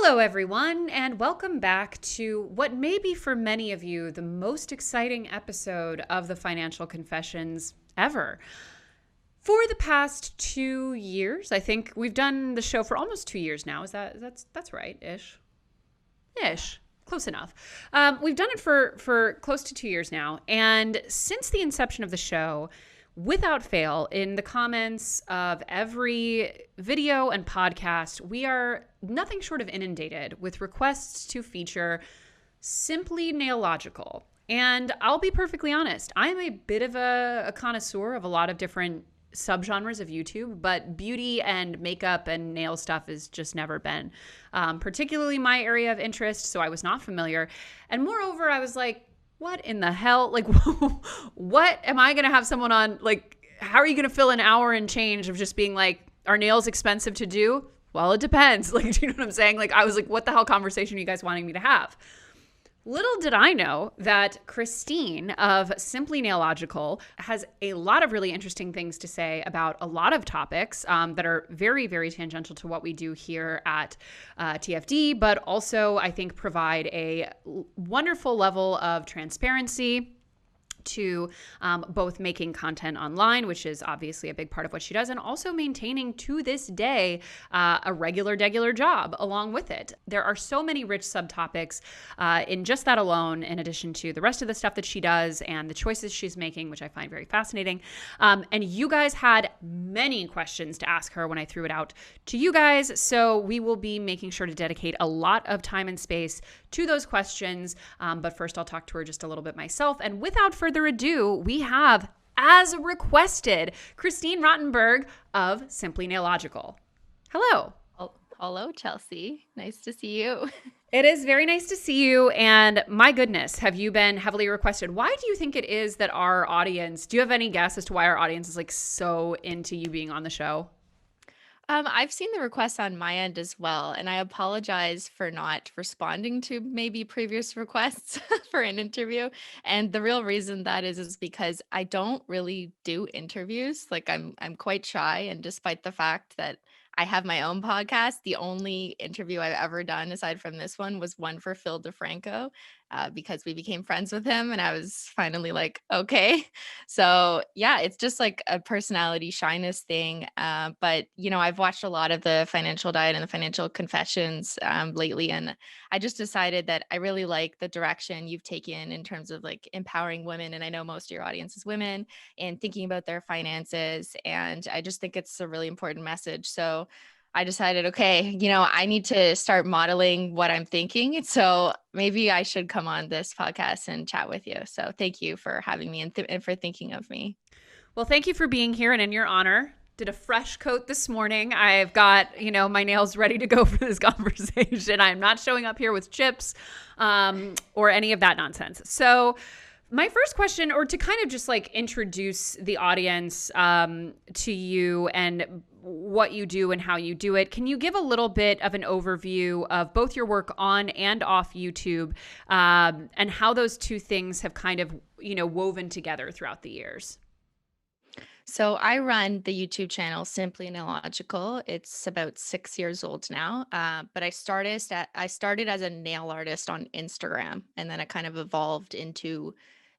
Hello, everyone, and welcome back to what may be for many of you the most exciting episode of the Financial Confessions ever. For the past 2 years, I think we've done the show for almost 2 years now. That's right, ish, close enough. We've done it for close to 2 years now, and since the inception of the show, without fail, in the comments of every video and podcast, we are nothing short of inundated with requests to feature Simply Nailogical. And I'll be perfectly honest, I am a bit of a connoisseur of a lot of different subgenres of YouTube, but beauty and makeup and nail stuff has just never been particularly my area of interest, so I was not familiar. And moreover, I was like, what in the hell? Like, what am I going to have someone on? Like, how are you going to fill an hour and change of just being like, are nails expensive to do? Well, it depends. Like, do you know what I'm saying? Like, I was like, what the hell conversation are you guys wanting me to have? Little did I know that Cristine of Simply Nailogical has a lot of really interesting things to say about a lot of topics that are very, very tangential to what we do here at TFD, but also I think provide a wonderful level of transparency to both making content online, which is obviously a big part of what she does, and also maintaining to this day a regular job along with it. There are so many rich subtopics in just that alone, in addition to the rest of the stuff that she does and the choices she's making, which I find very fascinating. And you guys had many questions to ask her when I threw it out to you guys, so we will be making sure to dedicate a lot of time and space to those questions. But first, I'll talk to her just a little bit myself. And without further ado, we have, as requested, Cristine Rottenberg of Simply Nailogical. Hello. Hello, Chelsea. Nice to see you. It is very nice to see you. And my goodness, have you been heavily requested? Why do you think it is that our audience, do you have any guess as to why our audience is like so into you being on the show? I've seen the requests on my end as well, and I apologize for not responding to maybe previous requests for an interview. And the real reason that is because I don't really do interviews. Like I'm quite shy, and despite the fact that I have my own podcast, the only interview I've ever done aside from this one was one for Phil DeFranco, because we became friends with him, and I was finally like, okay. So yeah, it's just like a personality shyness thing. But I've watched a lot of the Financial Diet and the Financial Confessions lately, and I just decided that I really like the direction you've taken in terms of like empowering women. And I know most of your audience is women and thinking about their finances. And I just think it's a really important message. So I decided, okay, I need to start modeling what I'm thinking. So maybe I should come on this podcast and chat with you. So thank you for having me and for thinking of me. Well, thank you for being here, and in your honor, did a fresh coat this morning. I've got, my nails ready to go for this conversation. I'm not showing up here with chips or any of that nonsense. So my first question, or to kind of just like introduce the audience to you and what you do and how you do it, can you give a little bit of an overview of both your work on and off YouTube and how those two things have kind of, woven together throughout the years? So I run the YouTube channel Simply Nailogical. It's about 6 years old now, but I started as a nail artist on Instagram, and then it kind of evolved into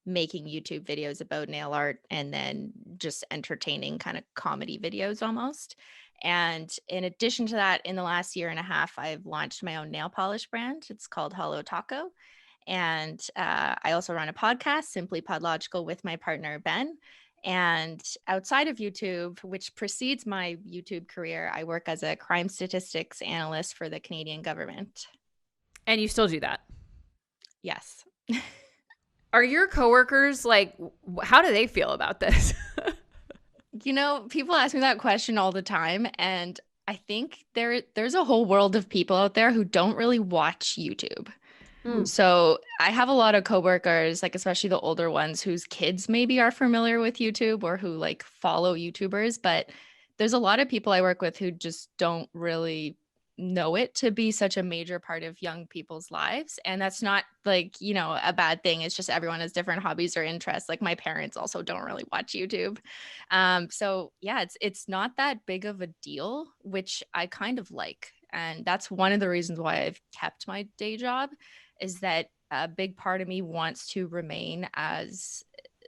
making YouTube videos about nail art, and then just entertaining kind of comedy videos almost. And in addition to that, in the last year and a half, I've launched my own nail polish brand. It's called Hollow Taco. And I also run a podcast, Simply Podlogical, with my partner, Ben. And outside of YouTube, which precedes my YouTube career, I work as a crime statistics analyst for the Canadian government. And you still do that? Yes. Are your coworkers like, how do they feel about this? People ask me that question all the time. And I think there's a whole world of people out there who don't really watch YouTube. So I have a lot of coworkers, like especially the older ones whose kids maybe are familiar with YouTube or who like follow YouTubers, but there's a lot of people I work with who just don't really know it to be such a major part of young people's lives. And that's not like, a bad thing. It's just everyone has different hobbies or interests. Like my parents also don't really watch YouTube. So yeah, it's not that big of a deal, which I kind of like. And that's one of the reasons why I've kept my day job, is that a big part of me wants to remain as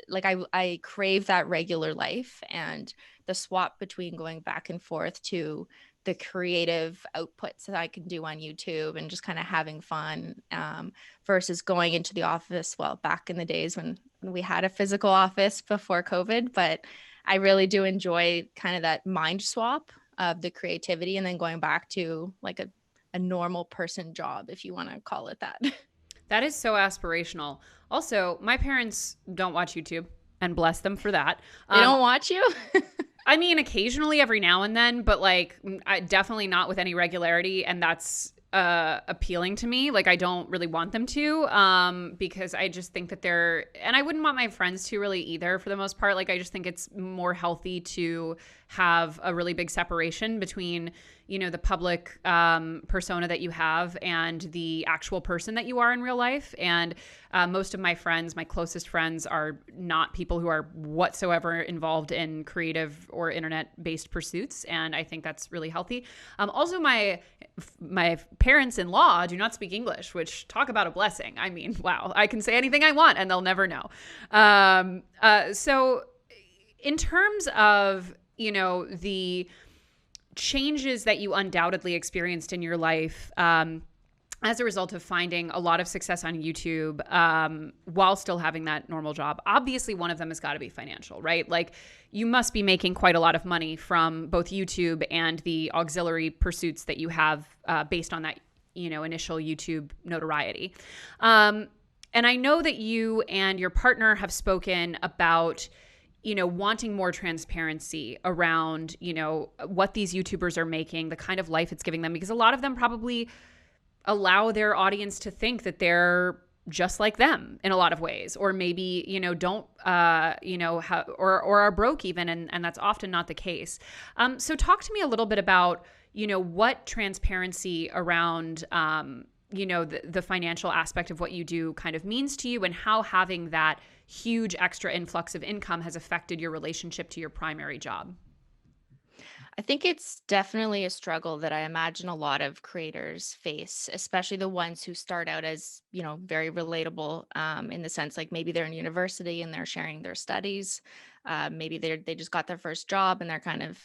like I crave that regular life, and the swap between going back and forth to the creative outputs that I can do on YouTube and just kind of having fun, versus going into the office. Well, back in the days when we had a physical office before COVID, but I really do enjoy kind of that mind swap of the creativity and then going back to like a normal person job, if you want to call it that. That is so aspirational. Also, my parents don't watch YouTube, and bless them for that. They Um, don't watch you? I mean, occasionally every now and then, but like definitely not with any regularity. And that's appealing to me. Like, I don't really want them to, because I just think that they're, and I wouldn't want my friends to really either for the most part. Like, I just think it's more healthy to have a really big separation between, the public persona that you have and the actual person that you are in real life. And most of my friends, my closest friends, are not people who are whatsoever involved in creative or internet-based pursuits, and I think that's really healthy. Also, my parents-in-law do not speak English, which, talk about a blessing. I mean, wow, I can say anything I want, and they'll never know. So, in terms of the changes that you undoubtedly experienced in your life, as a result of finding a lot of success on YouTube, while still having that normal job. Obviously, one of them has got to be financial, right? Like, you must be making quite a lot of money from both YouTube and the auxiliary pursuits that you have, based on that, initial YouTube notoriety. And I know that you and your partner have spoken about wanting more transparency around, what these YouTubers are making, the kind of life it's giving them, because a lot of them probably allow their audience to think that they're just like them in a lot of ways, or maybe, don't, or are broke even. And that's often not the case. So talk to me a little bit about, what transparency around, the financial aspect of what you do kind of means to you, and how having that huge extra influx of income has affected your relationship to your primary job. I think it's definitely a struggle that I imagine a lot of creators face, especially the ones who start out as, very relatable, in the sense like maybe they're in university and they're sharing their studies. Maybe they just got their first job and they're kind of,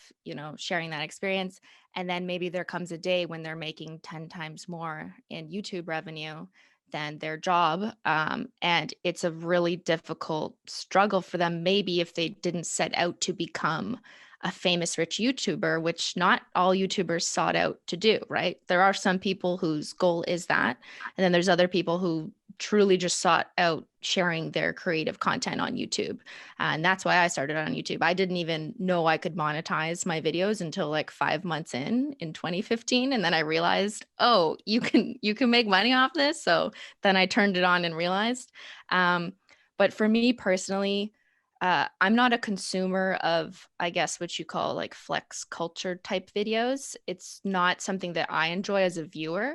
sharing that experience. And then maybe there comes a day when they're making 10 times more in YouTube revenue than their job. And it's a really difficult struggle for them, maybe if they didn't set out to become a famous rich YouTuber, which not all YouTubers sought out to do, right? There are some people whose goal is that. And then there's other people who truly just sought out sharing their creative content on YouTube. And that's why I started on YouTube. I didn't even know I could monetize my videos until like 5 months in 2015. And then I realized, oh, you can make money off this. So then I turned it on and realized. But for me personally, I'm not a consumer of, I guess, what you call like flex culture type videos. It's not something that I enjoy as a viewer.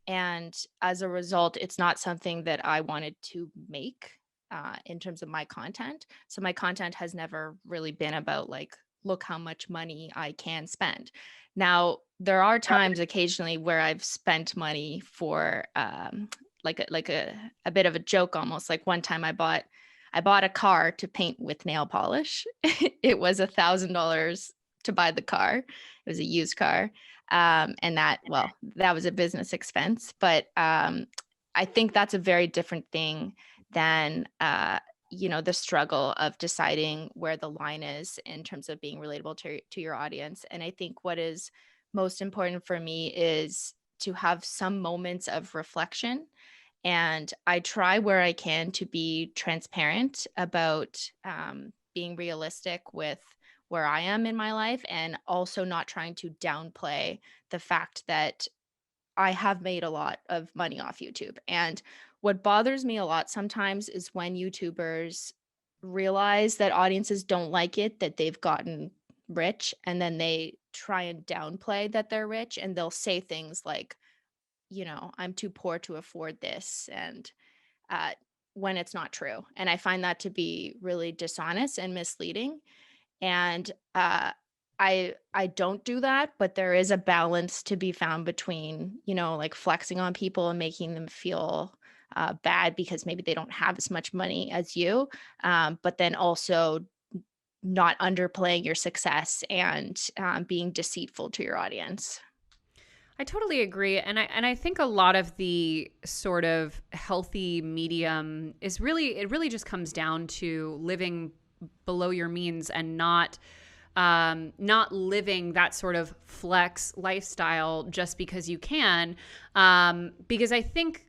And as a result, it's not something that I wanted to make, in terms of my content. So my content has never really been about like, look how much money I can spend. Now, there are times occasionally where I've spent money for, like a bit of a joke almost. Like one time I bought a car to paint with nail polish. It was $1,000 to buy the car. It was a used car. And that was a business expense. But I think that's a very different thing than, the struggle of deciding where the line is in terms of being relatable to your audience. And I think what is most important for me is to have some moments of reflection, and I try where I can to be transparent about, being realistic with where I am in my life, and also not trying to downplay the fact that I have made a lot of money off YouTube. And what bothers me a lot sometimes is when YouTubers realize that audiences don't like it, that they've gotten rich, and then they try and downplay that they're rich, and they'll say things like, I'm too poor to afford this. And uh, when it's not true. And I find that to be really dishonest and misleading. And I don't do that, but there is a balance to be found between, like flexing on people and making them feel bad because maybe they don't have as much money as you, but then also not underplaying your success and being deceitful to your audience. I totally agree. And I think a lot of the sort of healthy medium is really, it really just comes down to living below your means and not living that sort of flex lifestyle just because you can. Because I think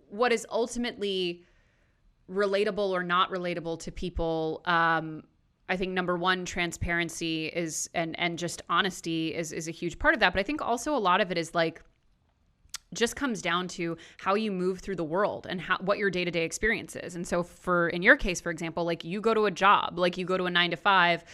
what is ultimately relatable or not relatable to people, I think number one, transparency is and just honesty is a huge part of that. But I think also a lot of it is like just comes down to how you move through the world and what your day-to-day experience is. And so in your case, for example, like you go to a job, like you go to a 9 to 5,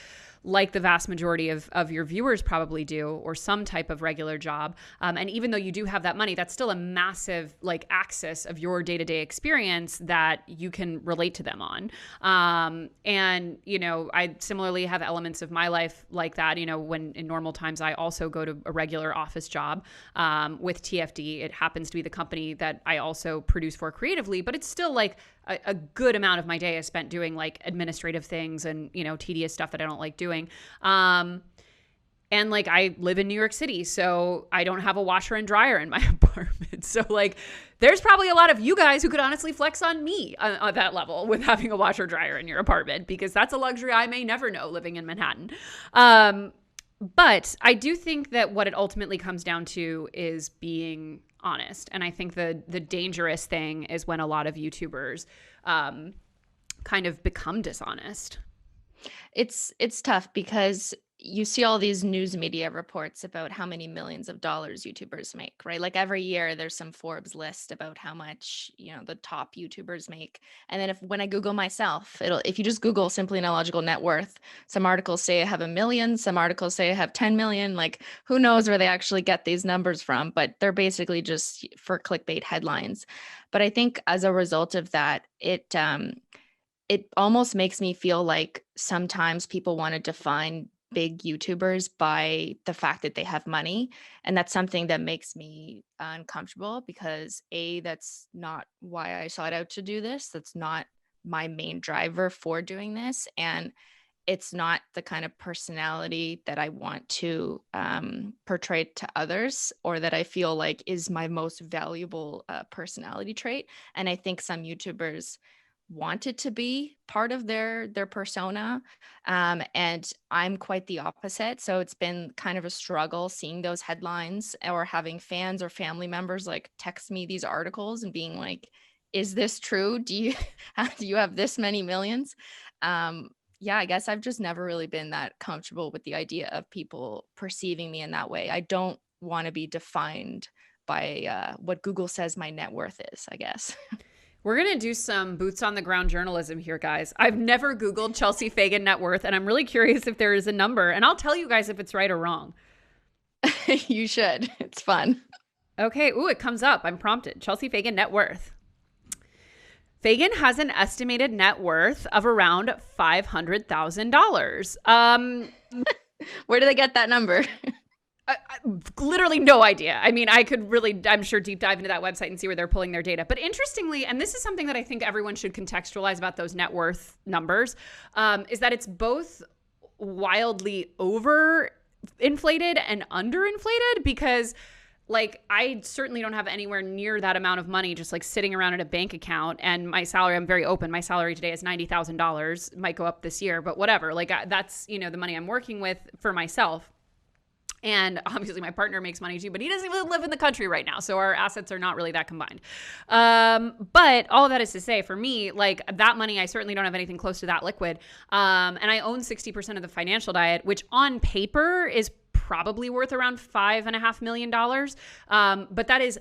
like the vast majority of your viewers probably do, or some type of regular job. And even though you do have that money, that's still a massive like axis of your day-to-day experience that you can relate to them on. And, I similarly have elements of my life like that. When in normal times, I also go to a regular office job with TFD. It happens to be the company that I also produce for creatively, but it's still like a good amount of my day is spent doing like administrative things and, tedious stuff that I don't like doing. And like I live in New York City, so I don't have a washer and dryer in my apartment. So like there's probably a lot of you guys who could honestly flex on me on that level with having a washer dryer in your apartment, because that's a luxury I may never know living in Manhattan. But I do think that what it ultimately comes down to is being honest. And I think the dangerous thing is when a lot of YouTubers kind of become dishonest. It's tough because you see all these news media reports about how many millions of dollars YouTubers make, right? Like every year there's some Forbes list about how much, the top YouTubers make. And then when I Google myself, if you just Google Simply Nailogical net worth, some articles say I have 1 million, some articles say I have 10 million. Like who knows where they actually get these numbers from, but they're basically just for clickbait headlines. But I think as a result of that, it almost makes me feel like sometimes people want to define big YouTubers by the fact that they have money. And that's something that makes me uncomfortable because that's not why I sought out to do this. That's not my main driver for doing this. And it's not the kind of personality that I want to portray to others, or that I feel like is my most valuable personality trait. And I think some YouTubers want it to be part of their persona, and I'm quite the opposite. So it's been kind of a struggle seeing those headlines or having fans or family members like text me these articles and being like, is this true? Do you have this many millions? Yeah, I guess I've just never really been that comfortable with the idea of people perceiving me in that way. I don't want to be defined by what Google says my net worth is, I guess. We're going to do some boots on the ground journalism here, guys. I've never Googled Chelsea Fagan net worth, and I'm really curious if there is a number, and I'll tell you guys if it's right or wrong. You should. It's fun. Okay. Ooh, it comes up. I'm prompted. Chelsea Fagan net worth. Fagan has an estimated net worth of around $500,000. Where do they get that number? Literally no idea. I mean, I could really, I'm sure, deep dive into that website and see where they're pulling their data. But interestingly, and this is something that I think everyone should contextualize about those net worth numbers, is that it's both wildly overinflated and underinflated, because like I certainly don't have anywhere near that amount of money just like sitting around in a bank account. And my salary, I'm very open. My salary today is $90,000. Might go up this year, but whatever. Like that's, the money I'm working with for myself. And obviously my partner makes money too, but he doesn't even live in the country right now. So our assets are not really that combined. But all of that is to say, for me, like that money, I certainly don't have anything close to that liquid. And I own 60% of the Financial Diet, which on paper is probably worth around $5.5 million. But that is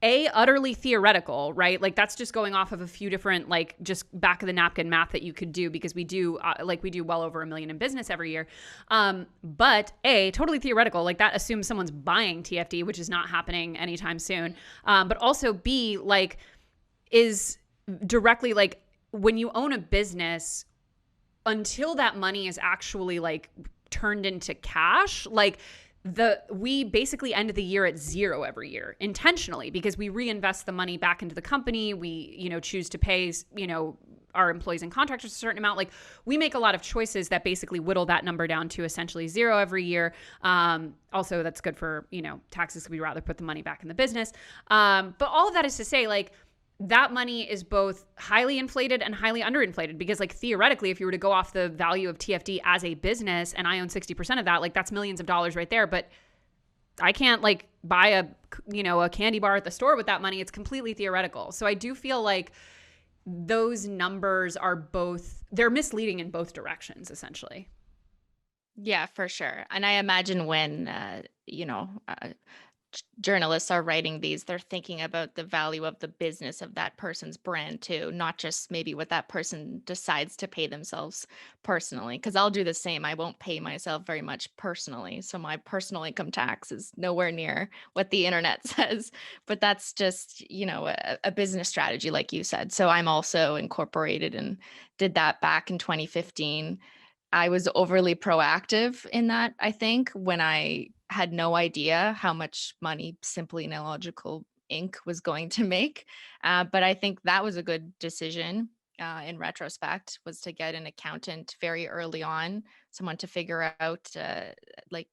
utterly theoretical, right? Like that's just going off of a few different, like just back of the napkin math that you could do, because we do well over $1 million in business every year. But totally theoretical, like that assumes someone's buying TFD, which is not happening anytime soon. But also B, like is directly like when you own a business, until that money is actually like turned into cash, like we basically end the year at zero every year intentionally, because we reinvest the money back into the company. We, choose to pay, our employees and contractors a certain amount. Like, we make a lot of choices that basically whittle that number down to essentially zero every year. Also, that's good for, taxes, because we'd rather put the money back in the business. But all of that is to say, like, that money is both highly inflated and highly underinflated, because, like, theoretically, if you were to go off the value of TFD as a business and I own 60% of that, like, that's millions of dollars right there. But I can't, like, buy a candy bar at the store with that money. It's completely theoretical. So I do feel like those numbers they're misleading in both directions, essentially. Yeah, for sure. And I imagine when, journalists are writing these, they're thinking about the value of the business of that person's brand too, not just maybe what that person decides to pay themselves personally. Because I'll do the same. I won't pay myself very much personally. So my personal income tax is nowhere near what the internet says. But that's just, a business strategy, like you said. So I'm also incorporated and did that back in 2015. I was overly proactive in that, I think, when I had no idea how much money Simply Nailogical Inc. was going to make. But I think that was a good decision in retrospect, was to get an accountant very early on, someone to figure out like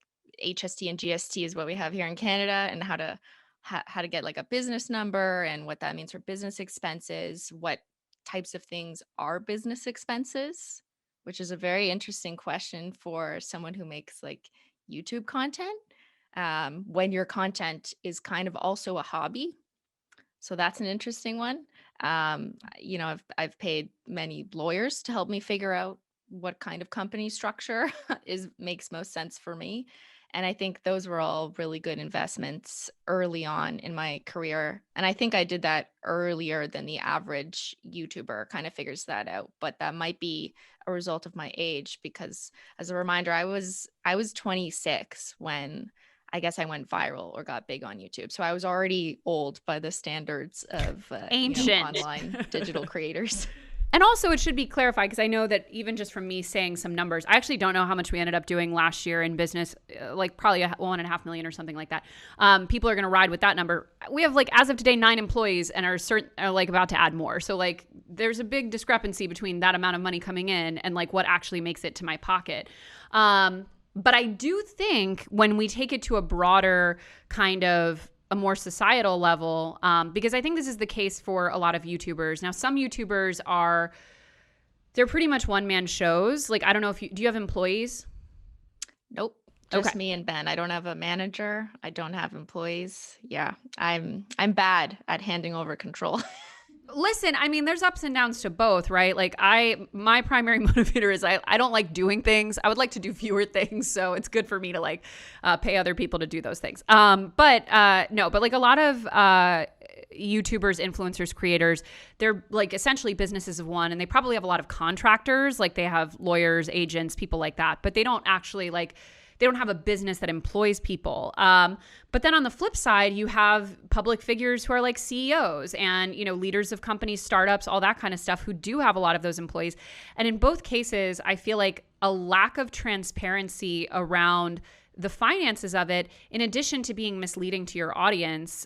HST and GST is what we have here in Canada, and how to get like a business number and what that means for business expenses, what types of things are business expenses, which is a very interesting question for someone who makes like YouTube content, when your content is kind of also a hobby. So that's an interesting one. I've paid many lawyers to help me figure out what kind of company structure makes most sense for me. And I think those were all really good investments early on in my career. And I think I did that earlier than the average YouTuber kind of figures that out. But that might be a result of my age, because as a reminder, I was 26 when I guess I went viral or got big on YouTube. So I was already old by the standards of Ancient. online digital creators. And also, it should be clarified, because I know that even just from me saying some numbers, I actually don't know how much we ended up doing last year in business, like probably 1.5 million or something like that. People are going to ride with that number. We have, like, as of today, 9 employees and are like about to add more. So, like, there's a big discrepancy between that amount of money coming in and, like, what actually makes it to my pocket. But I do think when we take it to a broader kind of a more societal level, because I think this is the case for a lot of YouTubers. Now, some YouTubers they're pretty much one-man shows. Like, I don't know do you have employees? Nope. Just me and Ben. I don't have a manager. I don't have employees. Yeah. I'm bad at handing over control. Listen, I mean, there's ups and downs to both, right? Like, my primary motivator is I don't like doing things. I would like to do fewer things. So it's good for me to, like, pay other people to do those things. But like a lot of YouTubers, influencers, creators, they're, like, essentially businesses of one, and they probably have a lot of contractors. Like, they have lawyers, agents, people like that, but they don't actually, like, they don't have a business that employs people. But then on the flip side, you have public figures who are like CEOs and, leaders of companies, startups, all that kind of stuff, who do have a lot of those employees. And in both cases, I feel like a lack of transparency around the finances of it, in addition to being misleading to your audience,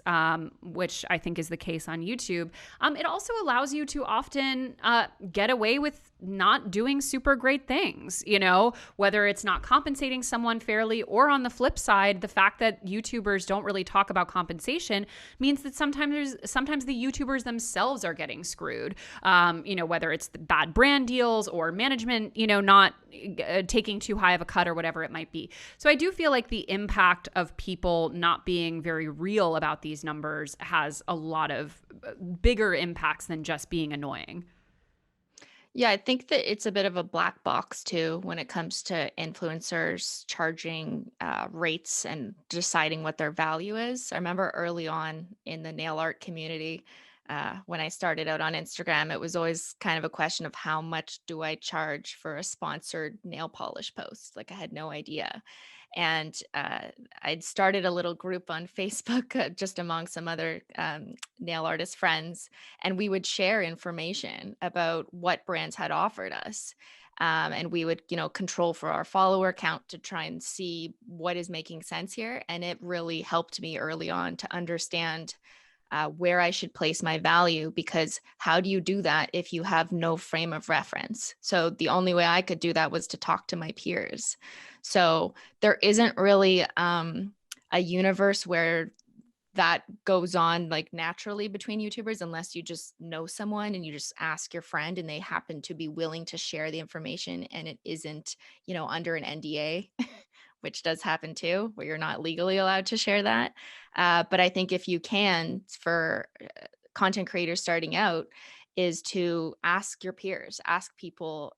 which I think is the case on YouTube, it also allows you to often get away with not doing super great things, whether it's not compensating someone fairly, or on the flip side, the fact that YouTubers don't really talk about compensation means that sometimes the YouTubers themselves are getting screwed, whether it's the bad brand deals or management, not taking too high of a cut or whatever it might be. So I do feel like the impact of people not being very real about these numbers has a lot of bigger impacts than just being annoying. Yeah, I think that it's a bit of a black box too when it comes to influencers charging rates and deciding what their value is. I remember early on in the nail art community, when I started out on Instagram, it was always kind of a question of how much do I charge for a sponsored nail polish post? Like, I had no idea. And I'd started a little group on Facebook, just among some other nail artist friends, and we would share information about what brands had offered us. And we would, control for our follower count to try and see what is making sense here. And it really helped me early on to understand where I should place my value, because how do you do that if you have no frame of reference? So the only way I could do that was to talk to my peers. So there isn't really a universe where that goes on like naturally between YouTubers, unless you just know someone and you just ask your friend and they happen to be willing to share the information and it isn't, under an NDA, which does happen too, where you're not legally allowed to share that. But I think if you can, for content creators starting out, is to ask your peers, ask people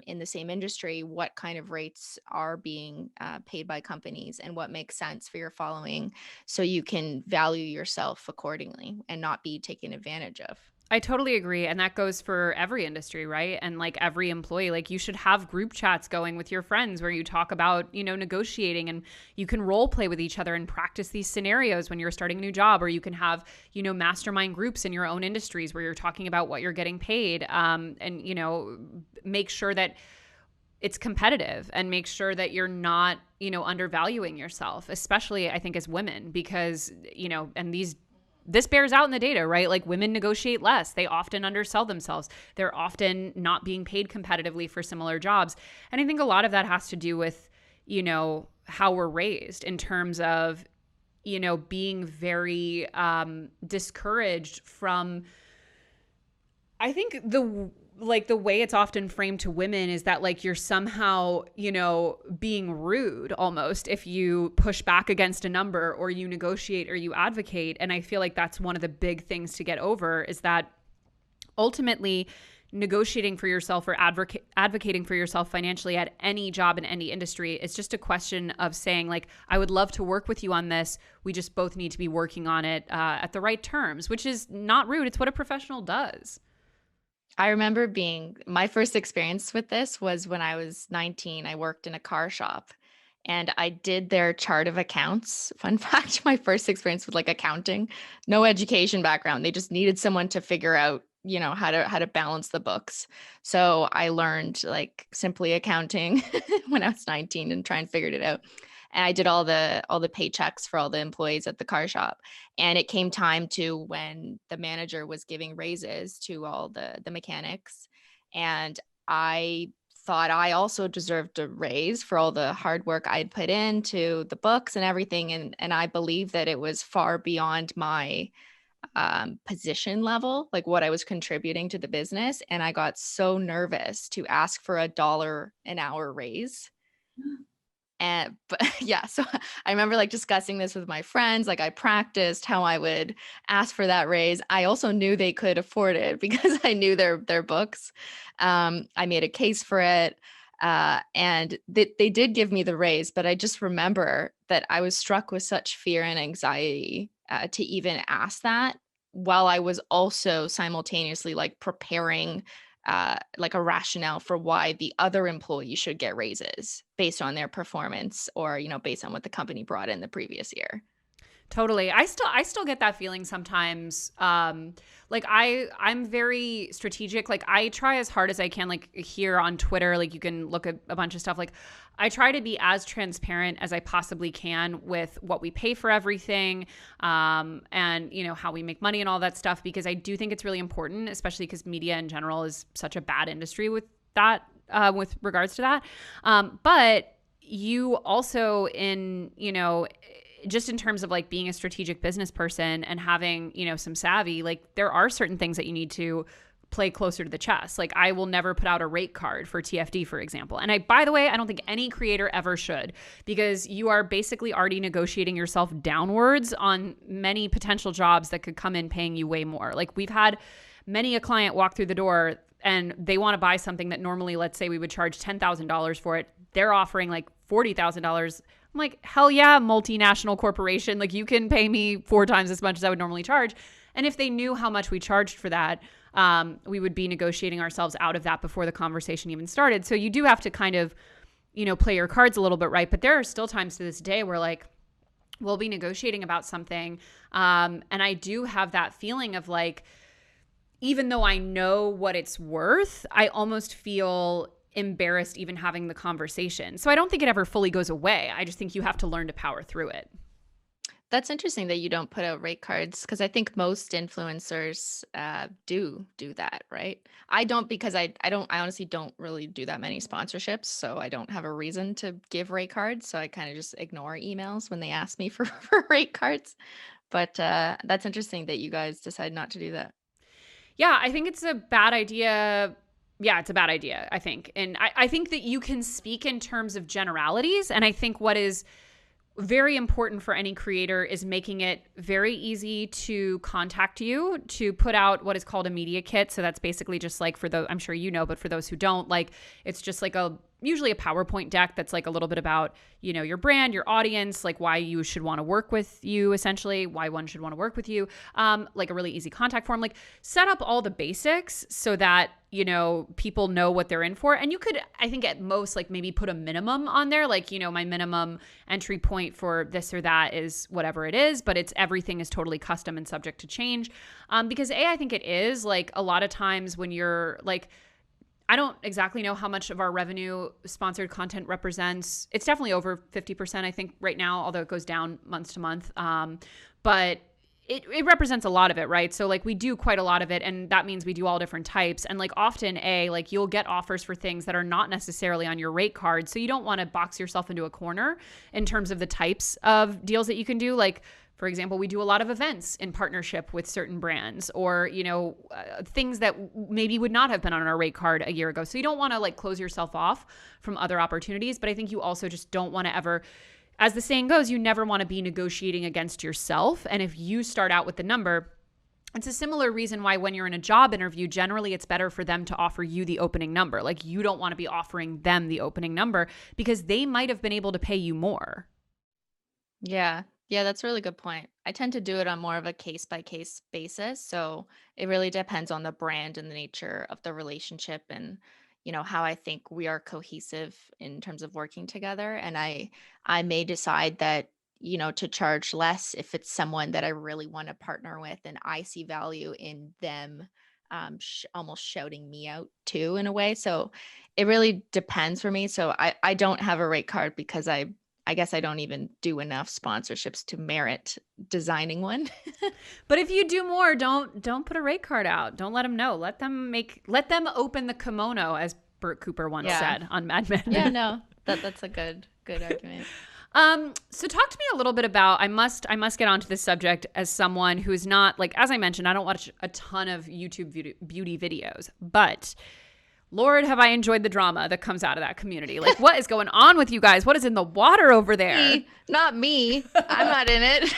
in the same industry what kind of rates are being paid by companies and what makes sense for your following, so you can value yourself accordingly and not be taken advantage of. I totally agree. And that goes for every industry, right? And like every employee, like you should have group chats going with your friends where you talk about, negotiating, and you can role play with each other and practice these scenarios when you're starting a new job, or you can have, mastermind groups in your own industries where you're talking about what you're getting paid, and, make sure that it's competitive and make sure that you're not, undervaluing yourself, especially I think as women, because, and this bears out in the data, right? Like women negotiate less. They often undersell themselves. They're often not being paid competitively for similar jobs. And I think a lot of that has to do with, how we're raised in terms of, being very discouraged from, I think the way it's often framed to women is that like you're somehow, being rude almost if you push back against a number or you negotiate or you advocate. And I feel like that's one of the big things to get over, is that ultimately negotiating for yourself or advocating for yourself financially at any job in any industry is just a question of saying like, I would love to work with you on this. We just both need to be working on it at the right terms, which is not rude. It's what a professional does. I remember my first experience with this was when I was 19. I worked in a car shop and I did their chart of accounts. Fun fact, my first experience with like accounting, no education background. They just needed someone to figure out, how to balance the books. So I learned like simply accounting when I was 19 and try and figured it out. And I did all the paychecks for all the employees at the car shop. And it came time to when the manager was giving raises to all the mechanics. And I thought I also deserved a raise for all the hard work I'd put into the books and everything. And I believe that it was far beyond my position level, like what I was contributing to the business. And I got so nervous to ask for $1 an hour raise. But yeah, so I remember like discussing this with my friends. Like I practiced how I would ask for that raise. I also knew they could afford it because I knew their books. I made a case for it. And they did give me the raise, but I just remember that I was struck with such fear and anxiety to even ask that, while I was also simultaneously like preparing like a rationale for why the other employee should get raises based on their performance, or based on what the company brought in the previous year. Totally. I still get that feeling sometimes. Like I'm very strategic. Like I try as hard as I can, like here on Twitter, like you can look at a bunch of stuff. Like I try to be as transparent as I possibly can with what we pay for everything, and how we make money and all that stuff, because I do think it's really important, especially because media in general is such a bad industry with that, with regards to that. But you also just in terms of like being a strategic business person and having, some savvy, like there are certain things that you need to play closer to the chest. Like I will never put out a rate card for TFD, for example. And by the way, I don't think any creator ever should, because you are basically already negotiating yourself downwards on many potential jobs that could come in paying you way more. Like we've had many a client walk through the door and they want to buy something that normally, let's say we would charge $10,000 for it. They're offering like $40,000. I'm like, hell yeah, multinational corporation. Like you can pay me 4 times as much as I would normally charge. And if they knew how much we charged for that, we would be negotiating ourselves out of that before the conversation even started. So you do have to kind of, play your cards a little bit right. But there are still times to this day where like we'll be negotiating about something. And I do have that feeling of like, even though I know what it's worth, I almost feel embarrassed even having the conversation. So I don't think it ever fully goes away. I just think you have to learn to power through it. That's interesting that you don't put out rate cards because I think most influencers do that, right? I don't because I honestly don't really do that many sponsorships, so I don't have a reason to give rate cards. So I kind of just ignore emails when they ask me for, for rate cards. But that's interesting that you guys decide not to do that. Yeah, I think it's a bad idea. Yeah, it's a bad idea, I think. And I think that you can speak in terms of generalities. And I think what is very important for any creator is making it very easy to contact you, to put out what is called a media kit. So that's basically just like, for those, I'm sure you know, but for those who don't, like, it's just like usually a PowerPoint deck that's like a little bit about, your brand, your audience, like why you should want to work with you, essentially why one should want to work with you. Like a really easy contact form, like set up all the basics so that, people know what they're in for. And you could, I think at most, like maybe put a minimum on there, like, my minimum entry point for this or that is whatever it is, but everything is totally custom and subject to change. Because I think it is like a lot of times when you're like, I don't exactly know how much of our revenue sponsored content represents. It's definitely over 50%, I think, right now, although it goes down month to month. But it represents a lot of it, right? So like we do quite a lot of it, and that means we do all different types. And like often, like you'll get offers for things that are not necessarily on your rate card. So you don't want to box yourself into a corner in terms of the types of deals that you can do. Like, for example, we do a lot of events in partnership with certain brands, or, things that maybe would not have been on our rate card a year ago. So you don't want to like close yourself off from other opportunities. But I think you also just don't want to ever, as the saying goes, you never want to be negotiating against yourself. And if you start out with the number, it's a similar reason why when you're in a job interview, generally it's better for them to offer you the opening number. Like you don't want to be offering them the opening number because they might have been able to pay you more. Yeah. Yeah, that's a really good point. I tend to do it on more of a case by case basis. So it really depends on the brand and the nature of the relationship and how I think we are cohesive in terms of working together. And I may decide that, to charge less if it's someone that I really want to partner with and I see value in them almost shouting me out too in a way. So it really depends for me. So I don't have a rate card because I guess I don't even do enough sponsorships to merit designing one. But if you do more, don't put a rate card out. Don't let them know. Let them open the kimono, as Bert Cooper once said on Mad Men. Yeah, no, that's a good argument. So talk to me a little bit about, I must get onto this subject as someone who is not, like, as I mentioned, I don't watch a ton of YouTube beauty videos, but Lord, have I enjoyed the drama that comes out of that community. Like, what is going on with you guys? What is in the water over there? Not me. I'm not in it.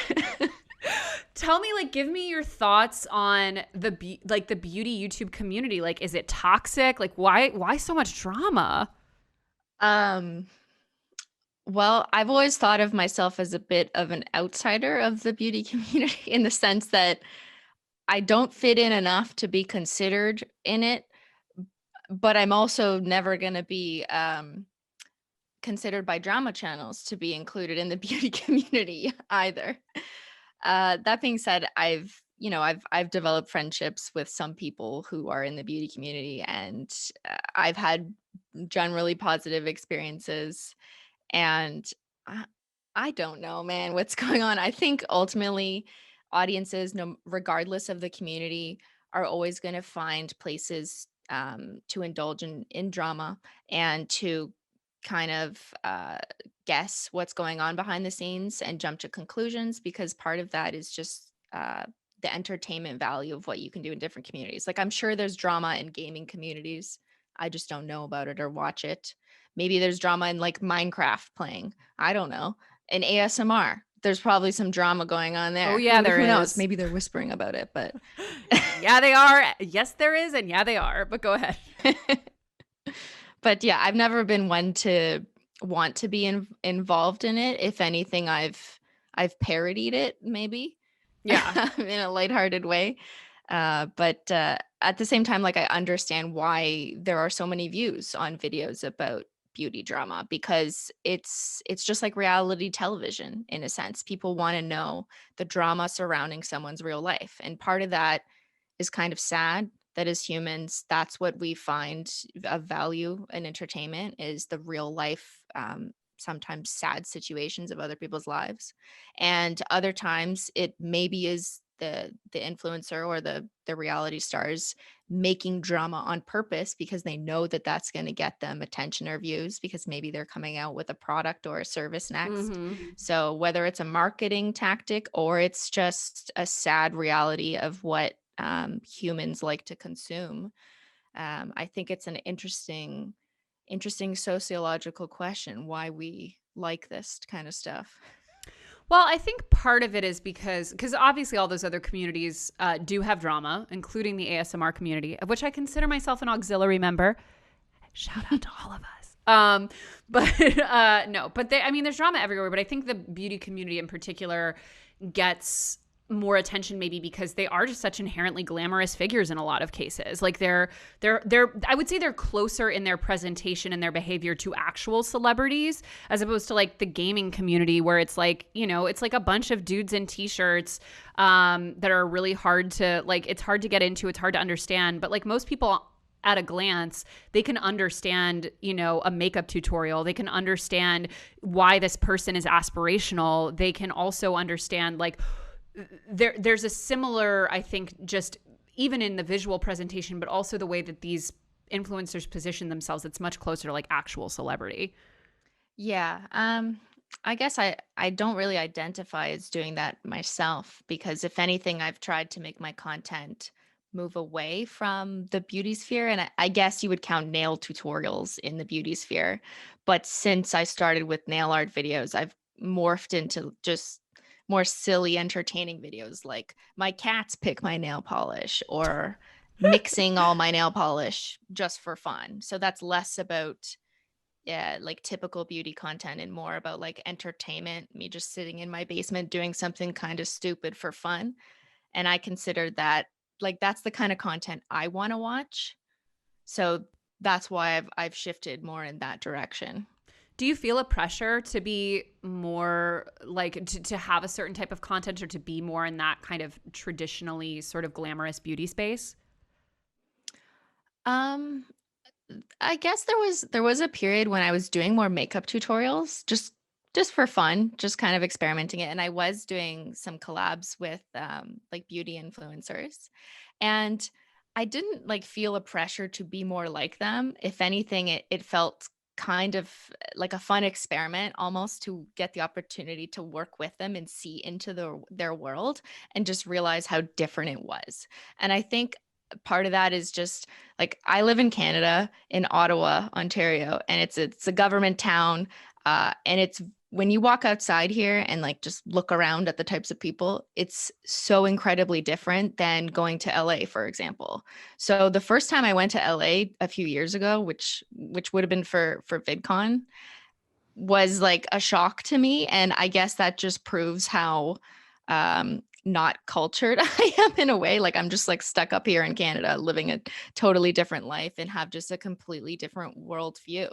Tell me, like, give me your thoughts on the beauty YouTube community. Like, is it toxic? Like, why so much drama? Well, I've always thought of myself as a bit of an outsider of the beauty community in the sense that I don't fit in enough to be considered in it, but I'm also never going to be considered by drama channels to be included in the beauty community either. That being said, I've developed friendships with some people who are in the beauty community, and I've had generally positive experiences. And I don't know, man, what's going on. I think ultimately audiences, no, regardless of the community, are always going to find places to indulge in drama and to kind of guess what's going on behind the scenes and jump to conclusions, because part of that is just the entertainment value of what you can do in different communities. Like, I'm sure there's drama in gaming communities. I just don't know about it or watch it. Maybe there's drama in like Minecraft playing. I don't know. In ASMR, there's probably some drama going on there. Oh yeah, Who knows? is. Maybe they're whispering about it, but yeah, they are. Yes, there is, and yeah, they are. But go ahead. But yeah, I've never been one to want to be involved in it. If anything, I've parodied it, maybe. Yeah. In a lighthearted way. But at the same time, like, I understand why there are so many views on videos about beauty drama, because it's just like reality television in a sense. People want to know the drama surrounding someone's real life. And part of that is kind of sad that as humans, that's what we find of value in entertainment, is the real life, sometimes sad situations of other people's lives. And other times it maybe is the influencer or the reality stars making drama on purpose because they know that that's going to get them attention or views, because maybe they're coming out with a product or a service next. So whether it's a marketing tactic or it's just a sad reality of what humans like to consume, I think it's an interesting sociological question why we like this kind of stuff. Well, I think part of it is because obviously all those other communities do have drama, including the ASMR community, of which I consider myself an auxiliary member. Shout out to all of us. No, but I mean, there's drama everywhere. But I think the beauty community in particular gets more attention maybe because they are just such inherently glamorous figures in a lot of cases. Like they're I would say they're closer in their presentation and their behavior to actual celebrities, as opposed to like the gaming community where it's like, you know, it's like a bunch of dudes in t-shirts that are really hard to, like, it's hard to get into, it's hard to understand. But like most people at a glance, they can understand, you know, a makeup tutorial. They can understand why this person is aspirational. They can also understand like there's a similar, I think, just even in the visual presentation, but also the way that these influencers position themselves, it's much closer to like actual celebrity. Yeah. I guess I don't really identify as doing that myself, because if anything, I've tried to make my content move away from the beauty sphere. And I guess you would count nail tutorials in the beauty sphere. But since I started with nail art videos, I've morphed into just more silly, entertaining videos like my cats pick my nail polish, or mixing all my nail polish just for fun. So that's less about, yeah, like typical beauty content and more about like entertainment, me just sitting in my basement doing something kind of stupid for fun. And I consider that, like, that's the kind of content I want to watch. So that's why I've shifted more in that direction. Do you feel a pressure to be more like to have a certain type of content or to be more in that kind of traditionally sort of glamorous beauty space? Um, I guess there was a period when I was doing more makeup tutorials, just for fun, just kind of experimenting it. And I was doing some collabs with like beauty influencers. And I didn't like feel a pressure to be more like them. If anything, it felt kind of like a fun experiment, almost, to get the opportunity to work with them and see into their world and just realize how different it was. And I think part of that is just like, I live in Canada, in Ottawa, Ontario, and it's a government town. And it's, when you walk outside here and like just look around at the types of people, it's so incredibly different than going to LA, for example. So the first time I went to LA a few years ago, which would have been for VidCon, was like a shock to me. And I guess that just proves how not cultured I am in a way. Like, I'm just like stuck up here in Canada, living a totally different life and have just a completely different worldview.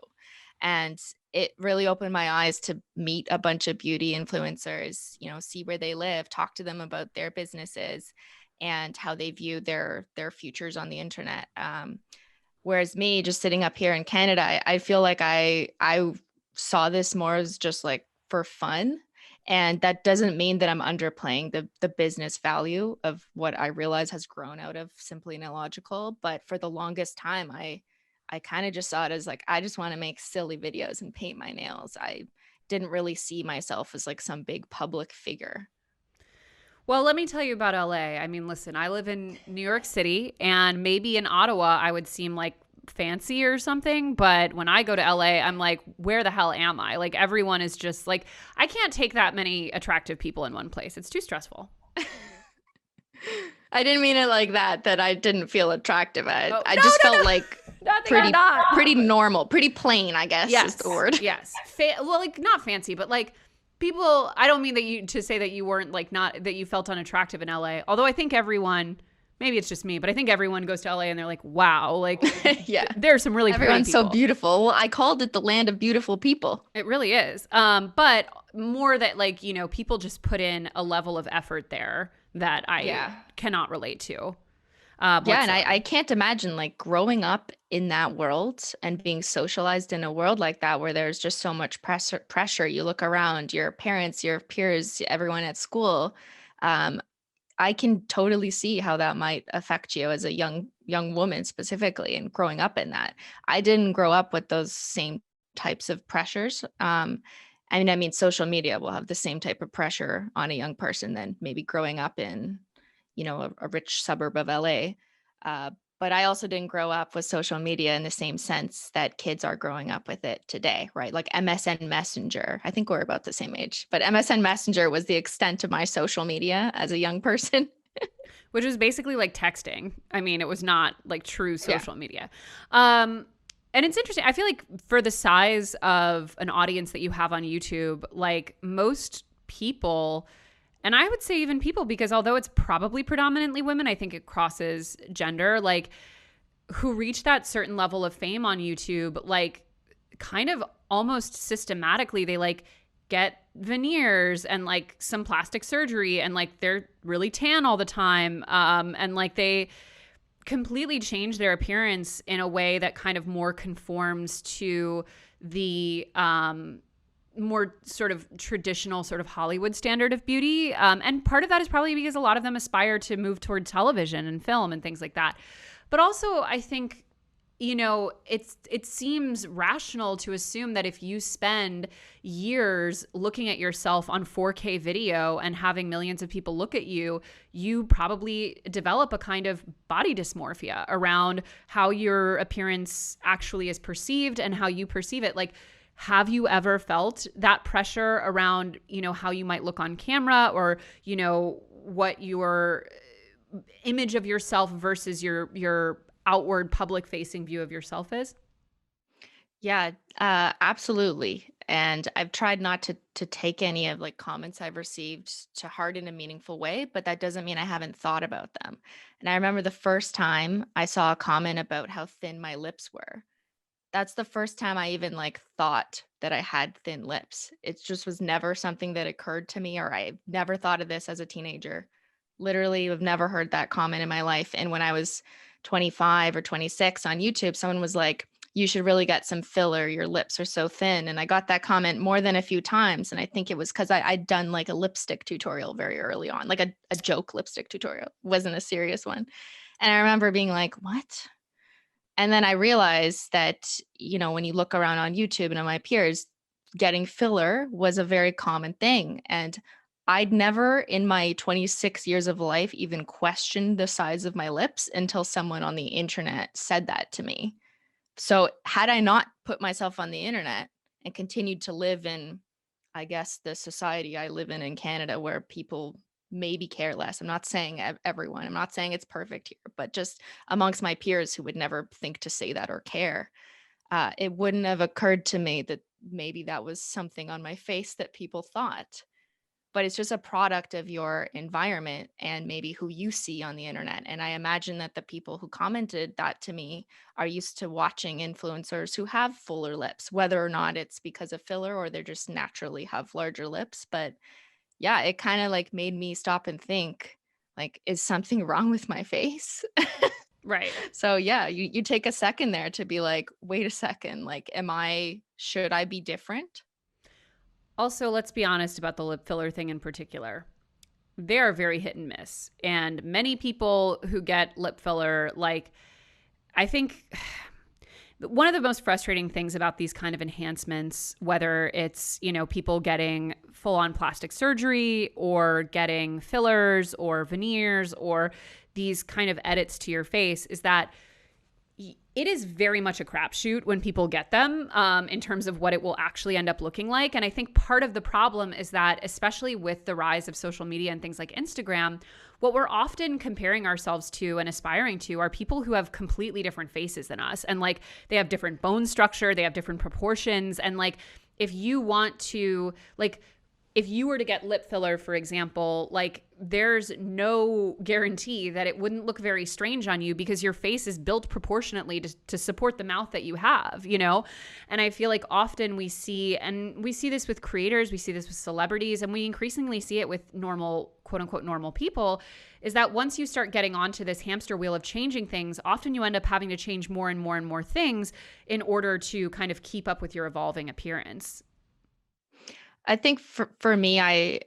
And it really opened my eyes to meet a bunch of beauty influencers, you know, see where they live, talk to them about their businesses and how they view their futures on the internet. Whereas me just sitting up here in Canada, I feel like I saw this more as just like for fun. And that doesn't mean that I'm underplaying the business value of what I realize has grown out of Simply Nailogical. But for the longest time, I kind of just saw it as like, I just want to make silly videos and paint my nails. I didn't really see myself as like some big public figure. Well, let me tell you about LA. I mean, listen, I live in New York City, and maybe in Ottawa I would seem like fancy or something, but when I go to LA, I'm like, where the hell am I? Like, everyone is just like, I can't take that many attractive people in one place. It's too stressful. I didn't mean it like that I didn't feel attractive. I No, just no, felt no. like Nothing, I'm not. pretty normal, pretty plain, I guess, Yes, is the word. yes. Well, like, not fancy, but like people, I don't mean that you to say that you weren't like, not that you felt unattractive in LA. Although I think everyone, maybe it's just me, but I think everyone goes to LA and they're like, wow, like Yeah. there's some really Everyone's pretty so people. beautiful. Well, I called it the land of beautiful people. It really is. But more that, like, you know, people just put in a level of effort there that I cannot relate to. Yeah, and I whatsoever. can't imagine like growing up in that world and being socialized in a world like that where there's just so much pressure. You look around, your parents, your peers, everyone at school. Um, I can totally see how that might affect you as a young woman specifically and growing up in that. I didn't grow up with those same types of pressures. I mean, social media will have the same type of pressure on a young person than maybe growing up in, a rich suburb of LA. Uh, but I also didn't grow up with social media in the same sense that kids are growing up with it today, right? Like MSN Messenger. I think we're about the same age, but MSN Messenger was the extent of my social media as a young person. Which was basically like texting. I mean, it was not like true Yeah. social media. Um, and it's interesting. I feel like for the size of an audience that you have on YouTube, like most people, and I would say even people, because although it's probably predominantly women, I think it crosses gender, like who reach that certain level of fame on YouTube, like kind of almost systematically, they like get veneers and like some plastic surgery and like they're really tan all the time. And like they completely change their appearance in a way that kind of more conforms to the more sort of traditional sort of Hollywood standard of beauty. And part of that is probably because a lot of them aspire to move toward television and film and things like that. But also, I think, it seems rational to assume that if you spend years looking at yourself on 4K video and having millions of people look at you, you probably develop a kind of body dysmorphia around how your appearance actually is perceived and how you perceive it. Like, have you ever felt that pressure around, how you might look on camera or, what your image of yourself versus your outward public facing view of yourself is? Yeah, absolutely. And I've tried not to take any of like comments I've received to heart in a meaningful way, but that doesn't mean I haven't thought about them. And I remember the first time I saw a comment about how thin my lips were. That's the first time I even like thought that I had thin lips. It just was never something that occurred to me, or I never thought of this as a teenager. Literally, I've never heard that comment in my life. And when I was 25 or 26 on YouTube, someone was like, you should really get some filler. Your lips are so thin. And I got that comment more than a few times. And I think it was because I'd done like a lipstick tutorial very early on, like a joke lipstick tutorial. It wasn't a serious one. And I remember being like, what? And then I realized that, when you look around on YouTube and on my peers, getting filler was a very common thing. And I'd never in my 26 years of life even questioned the size of my lips until someone on the internet said that to me. So had I not put myself on the internet and continued to live in, I guess, the society I live in Canada where people maybe care less. I'm not saying everyone, I'm not saying it's perfect here, but just amongst my peers who would never think to say that or care, it wouldn't have occurred to me that maybe that was something on my face that people thought. But it's just a product of your environment and maybe who you see on the internet. And I imagine that the people who commented that to me are used to watching influencers who have fuller lips, whether or not it's because of filler or they're just naturally have larger lips. But yeah, it kind of like made me stop and think, like, is something wrong with my face? Right. So yeah, you take a second there to be like, wait a second, like, should I be different? Also, let's be honest about the lip filler thing in particular. They are very hit and miss. And many people who get lip filler, like, I think one of the most frustrating things about these kind of enhancements, whether it's, people getting full on plastic surgery or getting fillers or veneers or these kind of edits to your face, is that it is very much a crapshoot when people get them in terms of what it will actually end up looking like. And I think part of the problem is that, especially with the rise of social media and things like Instagram, what we're often comparing ourselves to and aspiring to are people who have completely different faces than us. And like they have different bone structure, they have different proportions. And like if you want to, like, if you were to get lip filler, for example, like there's no guarantee that it wouldn't look very strange on you because your face is built proportionately to support the mouth that you have, you know? And I feel like often we see this with creators, we see this with celebrities, and we increasingly see it with normal, quote unquote, normal people, is that once you start getting onto this hamster wheel of changing things, often you end up having to change more and more and more things in order to kind of keep up with your evolving appearance. I think for me,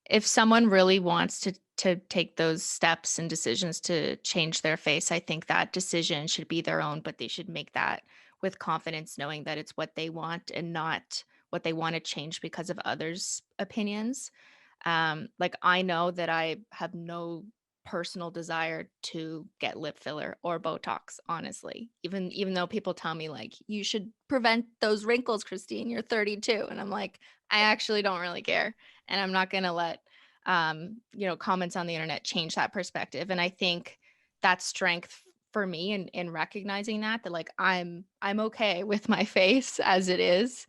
if someone really wants to take those steps and decisions to change their face, I think that decision should be their own, but they should make that with confidence, knowing that it's what they want and not what they want to change because of others' opinions. Like I know that I have no personal desire to get lip filler or Botox, honestly. Even though people tell me like you should prevent those wrinkles, Christine, you're 32. And I'm like, I actually don't really care. And I'm not gonna let comments on the internet change that perspective. And I think that strength for me in recognizing that like I'm okay with my face as it is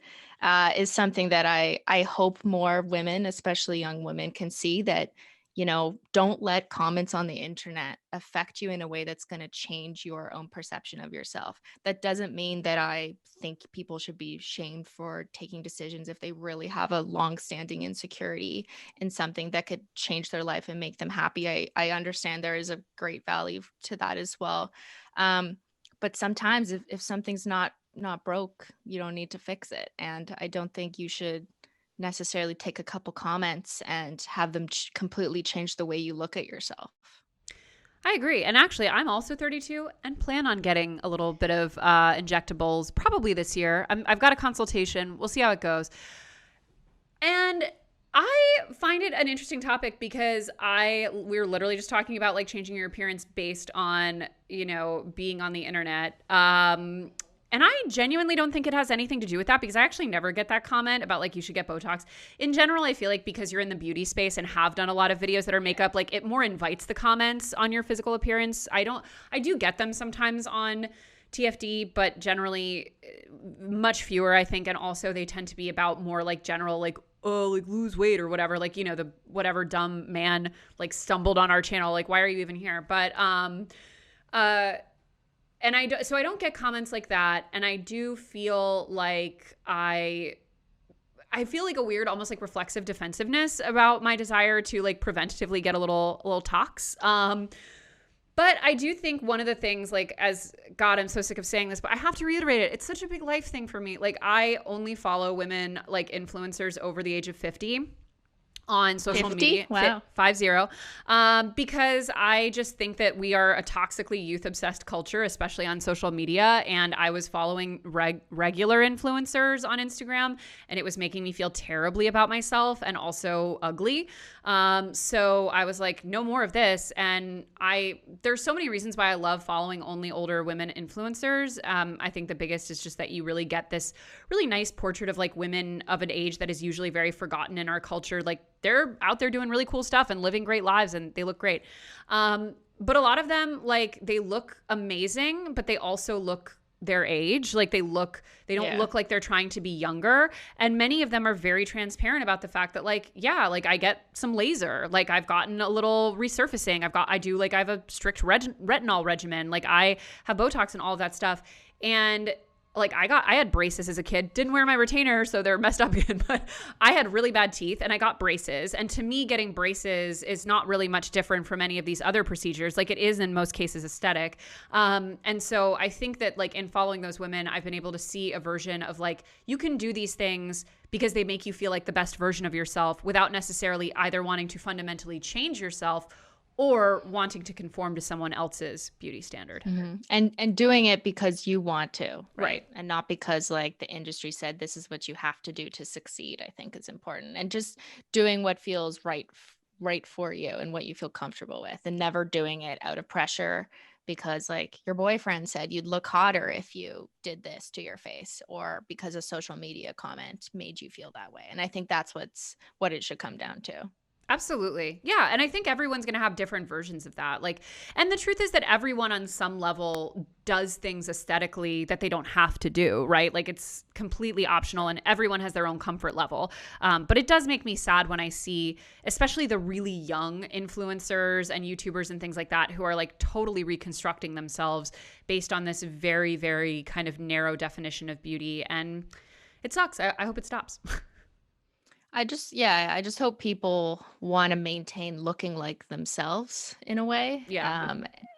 something that I hope more women, especially young women, can see that, don't let comments on the internet affect you in a way that's going to change your own perception of yourself. That doesn't mean that I think people should be shamed for taking decisions if they really have a long-standing insecurity in something that could change their life and make them happy. I understand there is a great value to that as well. But sometimes if something's not broke, you don't need to fix it. And I don't think you should necessarily take a couple comments and have them completely change the way you look at yourself. I agree. And actually, I'm also 32 and plan on getting a little bit of injectables probably this year. I've got a consultation. We'll see how it goes. And I find it an interesting topic because we're literally just talking about like changing your appearance based on, being on the internet. And I genuinely don't think it has anything to do with that because I actually never get that comment about like you should get Botox. In general, I feel like because you're in the beauty space and have done a lot of videos that are makeup, like it more invites the comments on your physical appearance. I do get them sometimes on TFD, but generally much fewer, I think. And also they tend to be about more like general, like, oh, like lose weight or whatever, like, the whatever dumb man like stumbled on our channel. Like, why are you even here? But, and so I don't get comments like that. And I do feel like I feel like a weird, almost like reflexive defensiveness about my desire to like preventatively get a little tox. But I do think one of the things, like, God, I'm so sick of saying this, but I have to reiterate it. It's such a big life thing for me. Like, I only follow women, like, influencers over the age of 50 on social 50? media. Wow. 50. Because I just think that we are a toxically youth-obsessed culture, especially on social media. And I was following regular influencers on Instagram, and it was making me feel terribly about myself and also ugly. So I was like, no more of this. And there's so many reasons why I love following only older women influencers. I think the biggest is just that you really get this really nice portrait of like women of an age that is usually very forgotten in our culture. Like they're out there doing really cool stuff and living great lives and they look great. But a lot of them, like they look amazing, but they also look their age. Like they don't look like they're trying to be younger. And many of them are very transparent about the fact that like, yeah, like I get some laser, like I've gotten a little resurfacing. I have a strict retinol regimen. Like I have Botox and all of that stuff. And like I had braces as a kid, didn't wear my retainer, so they're messed up again, but I had really bad teeth and I got braces. And to me, getting braces is not really much different from any of these other procedures. Like it is in most cases aesthetic. And so I think that like in following those women, I've been able to see a version of like, you can do these things because they make you feel like the best version of yourself without necessarily either wanting to fundamentally change yourself or wanting to conform to someone else's beauty standard. Mm-hmm. And doing it because you want to, Right. And not because like the industry said this is what you have to do to succeed, I think is important. And just doing what feels right for you and what you feel comfortable with, and never doing it out of pressure because like your boyfriend said you'd look hotter if you did this to your face, or because a social media comment made you feel that way. And I think that's what it should come down to. Absolutely. Yeah. And I think everyone's going to have different versions of that. Like, and the truth is that everyone on some level does things aesthetically that they don't have to do, right? Like, it's completely optional and everyone has their own comfort level. But it does make me sad when I see, especially the really young influencers and YouTubers and things like that, who are like totally reconstructing themselves based on this very, very kind of narrow definition of beauty. And it sucks. I hope it stops. I just hope people want to maintain looking like themselves in a way, Yeah.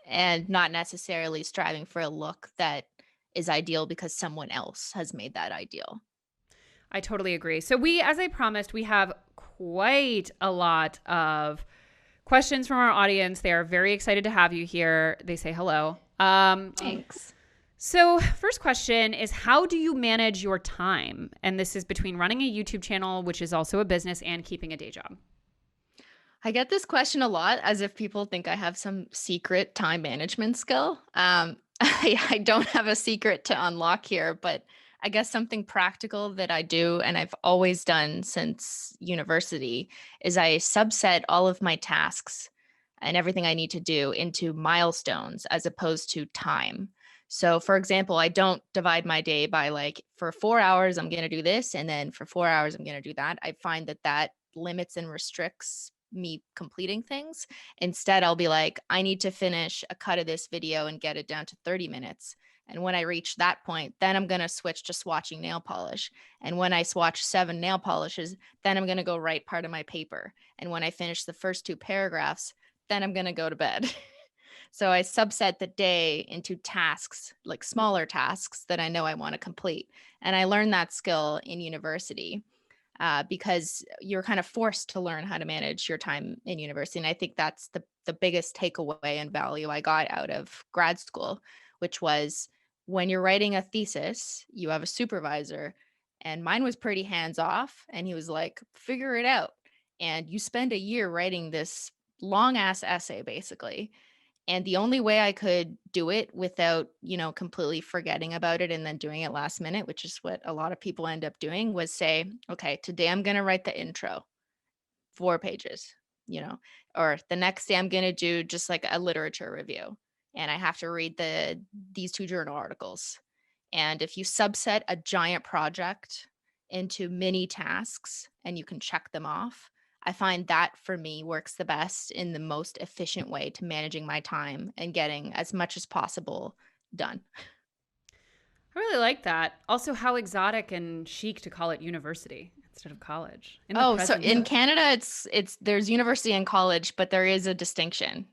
and not necessarily striving for a look that is ideal because someone else has made that ideal. I totally agree. So as I promised, we have quite a lot of questions from our audience. They are very excited to have you here. They say hello. Thanks. So first question is, how do you manage your time? And this is between running a YouTube channel, which is also a business, and keeping a day job. I get this question a lot as if people think I have some secret time management skill. I don't have a secret to unlock here, but I guess something practical that I do and I've always done since university is I subset all of my tasks and everything I need to do into milestones as opposed to time. So, for example, I don't divide my day by like for 4 hours, I'm going to do this, and then for 4 hours, I'm going to do that. I find that that limits and restricts me completing things. Instead, I'll be like, I need to finish a cut of this video and get it down to 30 minutes. And when I reach that point, then I'm going to switch to swatching nail polish. And when I swatch 7 nail polishes, then I'm going to go write part of my paper. And when I finish the first 2 paragraphs, then I'm going to go to bed. So I subset the day into tasks, like smaller tasks that I know I want to complete. And I learned that skill in university because you're kind of forced to learn how to manage your time in university. And I think that's the biggest takeaway and value I got out of grad school, which was when you're writing a thesis, you have a supervisor, and mine was pretty hands off. And he was like, figure it out. And you spend a year writing this long ass essay, basically. And the only way I could do it without, completely forgetting about it and then doing it last minute, which is what a lot of people end up doing, was say, okay, today I'm going to write the intro, 4 pages, or the next day I'm going to do just like a literature review and I have to read these 2 journal articles. And if you subset a giant project into mini tasks and you can check them off, I find that for me works the best in the most efficient way to managing my time and getting as much as possible done. I really like that. Also, how exotic and chic to call it university instead of college in the Oh, so present. in Canada, it's there's university and college, but there is a distinction.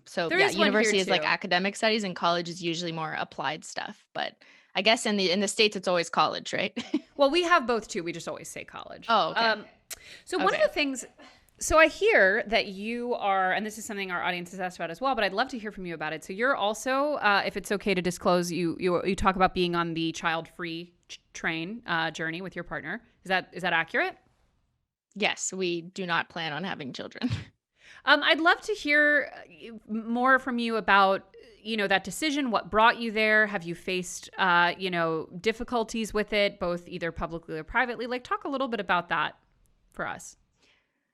So There yeah, is one here university is like too. academic studies, and college is usually more applied stuff. But I guess in the States, it's always college, right? Well, we have both too. We just always say college. Oh, okay. So one of Okay. the things, so I hear that you are, and this is something our audience has asked about as well, but I'd love to hear from you about it. So you're also, if it's okay to disclose, you talk about being on the Childfree train journey with your partner. Is that accurate? Yes, we do not plan on having children. I'd love to hear more from you about, that decision. What brought you there? Have you faced, difficulties with it, both either publicly or privately? Like, talk a little bit about that for us.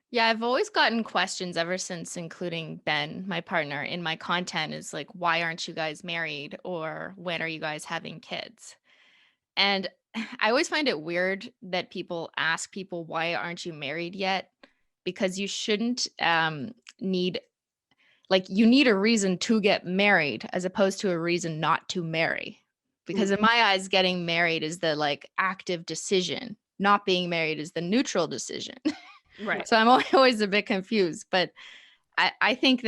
Yeah, I've always gotten questions ever since, including Ben, my partner, in my content is like, why aren't you guys married? Or when are you guys having kids? And I always find it weird that people ask people, why aren't you married yet? Because you shouldn't need, like, you need a reason to get married as opposed to a reason not to marry. Because in my eyes, getting married is the like active decision. Not being married is the neutral decision. Right. So I'm always a bit confused. But I think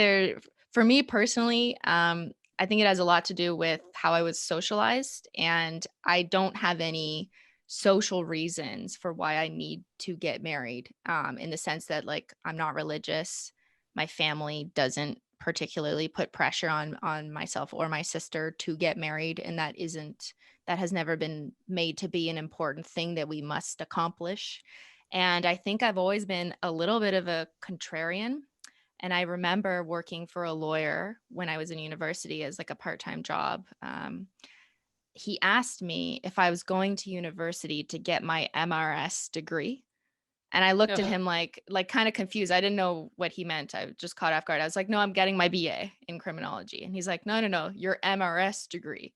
for me personally, I think it has a lot to do with how I was socialized. And I don't have any social reasons for why I need to get married, in the sense that, like, I'm not religious. My family doesn't particularly put pressure on myself or my sister to get married. And that has never been made to be an important thing that we must accomplish. And I think I've always been a little bit of a contrarian. And I remember working for a lawyer when I was in university as like a part-time job. He asked me if I was going to university to get my MRS degree. And I looked at Uh-huh. him like kind of confused. I didn't know what he meant. I was just caught off guard. I was like, no, I'm getting my BA in criminology. And he's like, no, no, no, your MRS degree.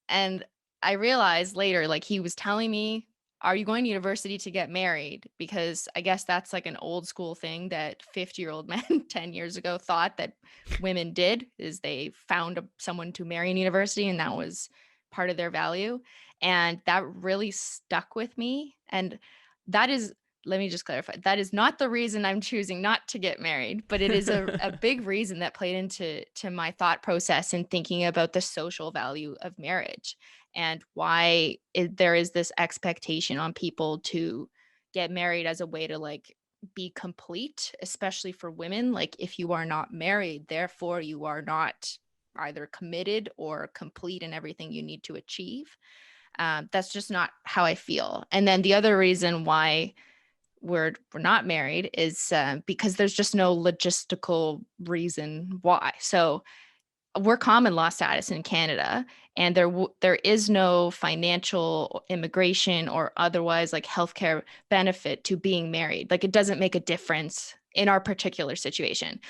And I realized later, like he was telling me, are you going to university to get married? Because I guess that's like an old school thing that 50-year-old men 10 years ago thought that women did, is they found someone to marry in university and that was part of their value. And that really stuck with me. And that is, let me just clarify, that is not the reason I'm choosing not to get married, but it is a big reason that played into my thought process in thinking about the social value of marriage and why there is this expectation on people to get married as a way to like be complete, especially for women. Like if you are not married, therefore you are not either committed or complete in everything you need to achieve. That's just not how I feel. And then the other reason why we're not married is because there's just no logistical reason why. So we're common law status in Canada, and there is no financial, immigration, or otherwise like healthcare benefit to being married. Like it doesn't make a difference in our particular situation.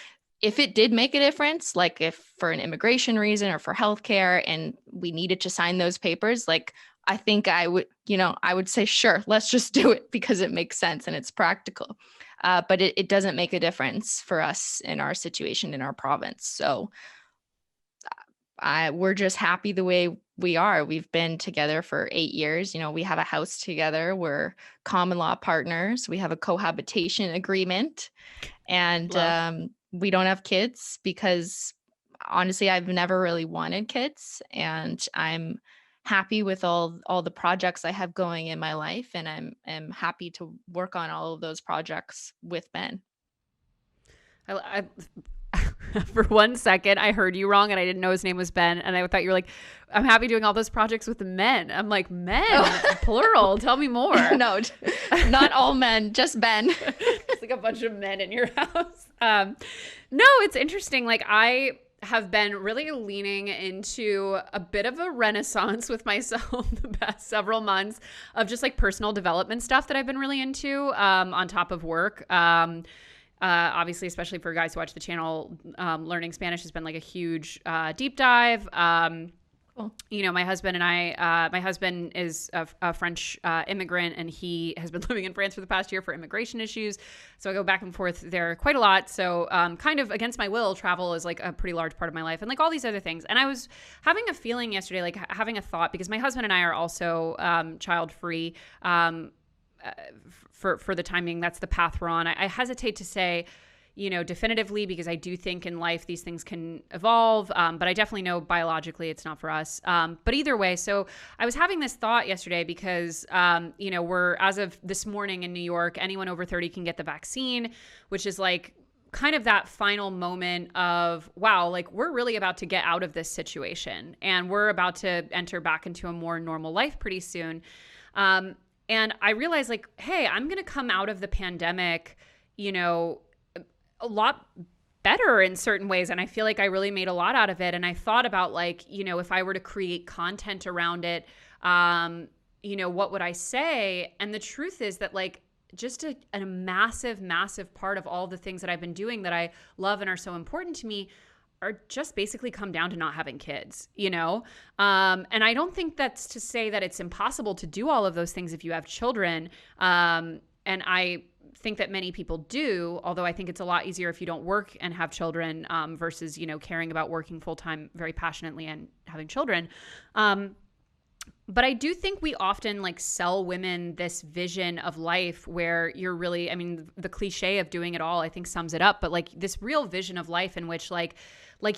If it did make a difference, like if for an immigration reason or for healthcare and we needed to sign those papers, like I think I would, I would say, sure, let's just do it because it makes sense and it's practical. But it doesn't make a difference for us in our situation in our province. So we're just happy the way we are. We've been together for 8 years. We have a house together. We're common law partners. We have a cohabitation agreement, and Love. we don't have kids because honestly, I've never really wanted kids, and I'm happy with all the projects I have going in my life, and I'm happy to work on all of those projects with Ben. I for 1 second, I heard you wrong and I didn't know his name was Ben. And I thought you were like, I'm happy doing all those projects with the men. I'm like, men, Oh. plural. Tell me more. No, not all men, just Ben. It's like a bunch of men in your house. No, it's interesting. Like, I have been really leaning into a bit of a renaissance with myself the past several months of just like personal development stuff that I've been really into on top of work. Obviously, especially for guys who watch the channel, learning Spanish has been like a huge deep dive. Cool. My husband and my husband is a French immigrant, and he has been living in France for the past year for immigration issues. So I go back and forth there quite a lot. So kind of against my will, travel is like a pretty large part of my life, and like all these other things. And I was having a feeling yesterday, like having a thought, because my husband and I are also child free. For the timing, that's the path we're on. I hesitate to say, definitively, because I do think in life these things can evolve. But I definitely know biologically it's not for us. But either way, so I was having this thought yesterday because, we're, as of this morning in New York, anyone over 30 can get the vaccine, which is like kind of that final moment of, wow, like we're really about to get out of this situation and we're about to enter back into a more normal life pretty soon. And I realized like, hey, I'm going to come out of the pandemic, a lot better in certain ways. And I feel like I really made a lot out of it. And I thought about like, if I were to create content around it, what would I say? And the truth is that like just a massive, massive part of all the things that I've been doing that I love and are so important to me are just basically come down to not having kids, And I don't think that's to say that it's impossible to do all of those things if you have children. And I think that many people do, although I think it's a lot easier if you don't work and have children versus, caring about working full time very passionately and having children. But I do think we often like sell women this vision of life where you're really, I mean, the cliche of doing it all, I think sums it up, but like this real vision of life in which like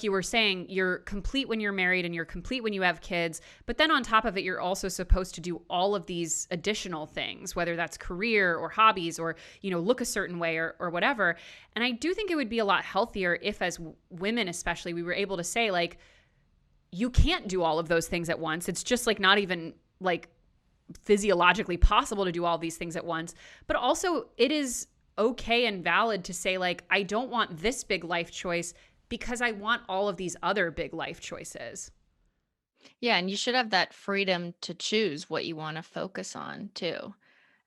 you were saying, you're complete when you're married and you're complete when you have kids. But then on top of it, you're also supposed to do all of these additional things, whether that's career or hobbies or, look a certain way or whatever. And I do think it would be a lot healthier if as women, especially, we were able to say like, you can't do all of those things at once. It's just like not even like physiologically possible to do all these things at once. But also it is okay and valid to say like, I don't want this big life choice because I want all of these other big life choices. Yeah, and you should have that freedom to choose what you want to focus on too.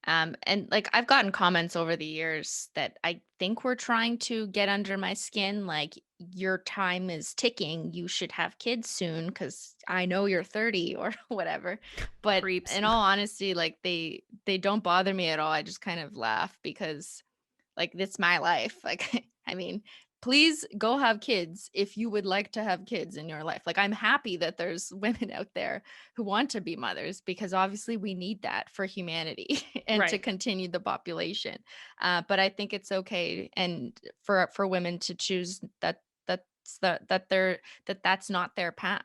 And like I've gotten comments over the years that I think we're trying to get under my skin, like your time is ticking. You should have kids soon because I know you're 30 or whatever. But Creeps. in all honesty, like they don't bother me at all. I just kind of laugh because like it's my life. Like I mean, please go have kids if you would like to have kids in your life. Like I'm happy that there's women out there who want to be mothers because obviously we need that for humanity and to Right. continue the population. But I think it's okay and for women to choose that's not their path.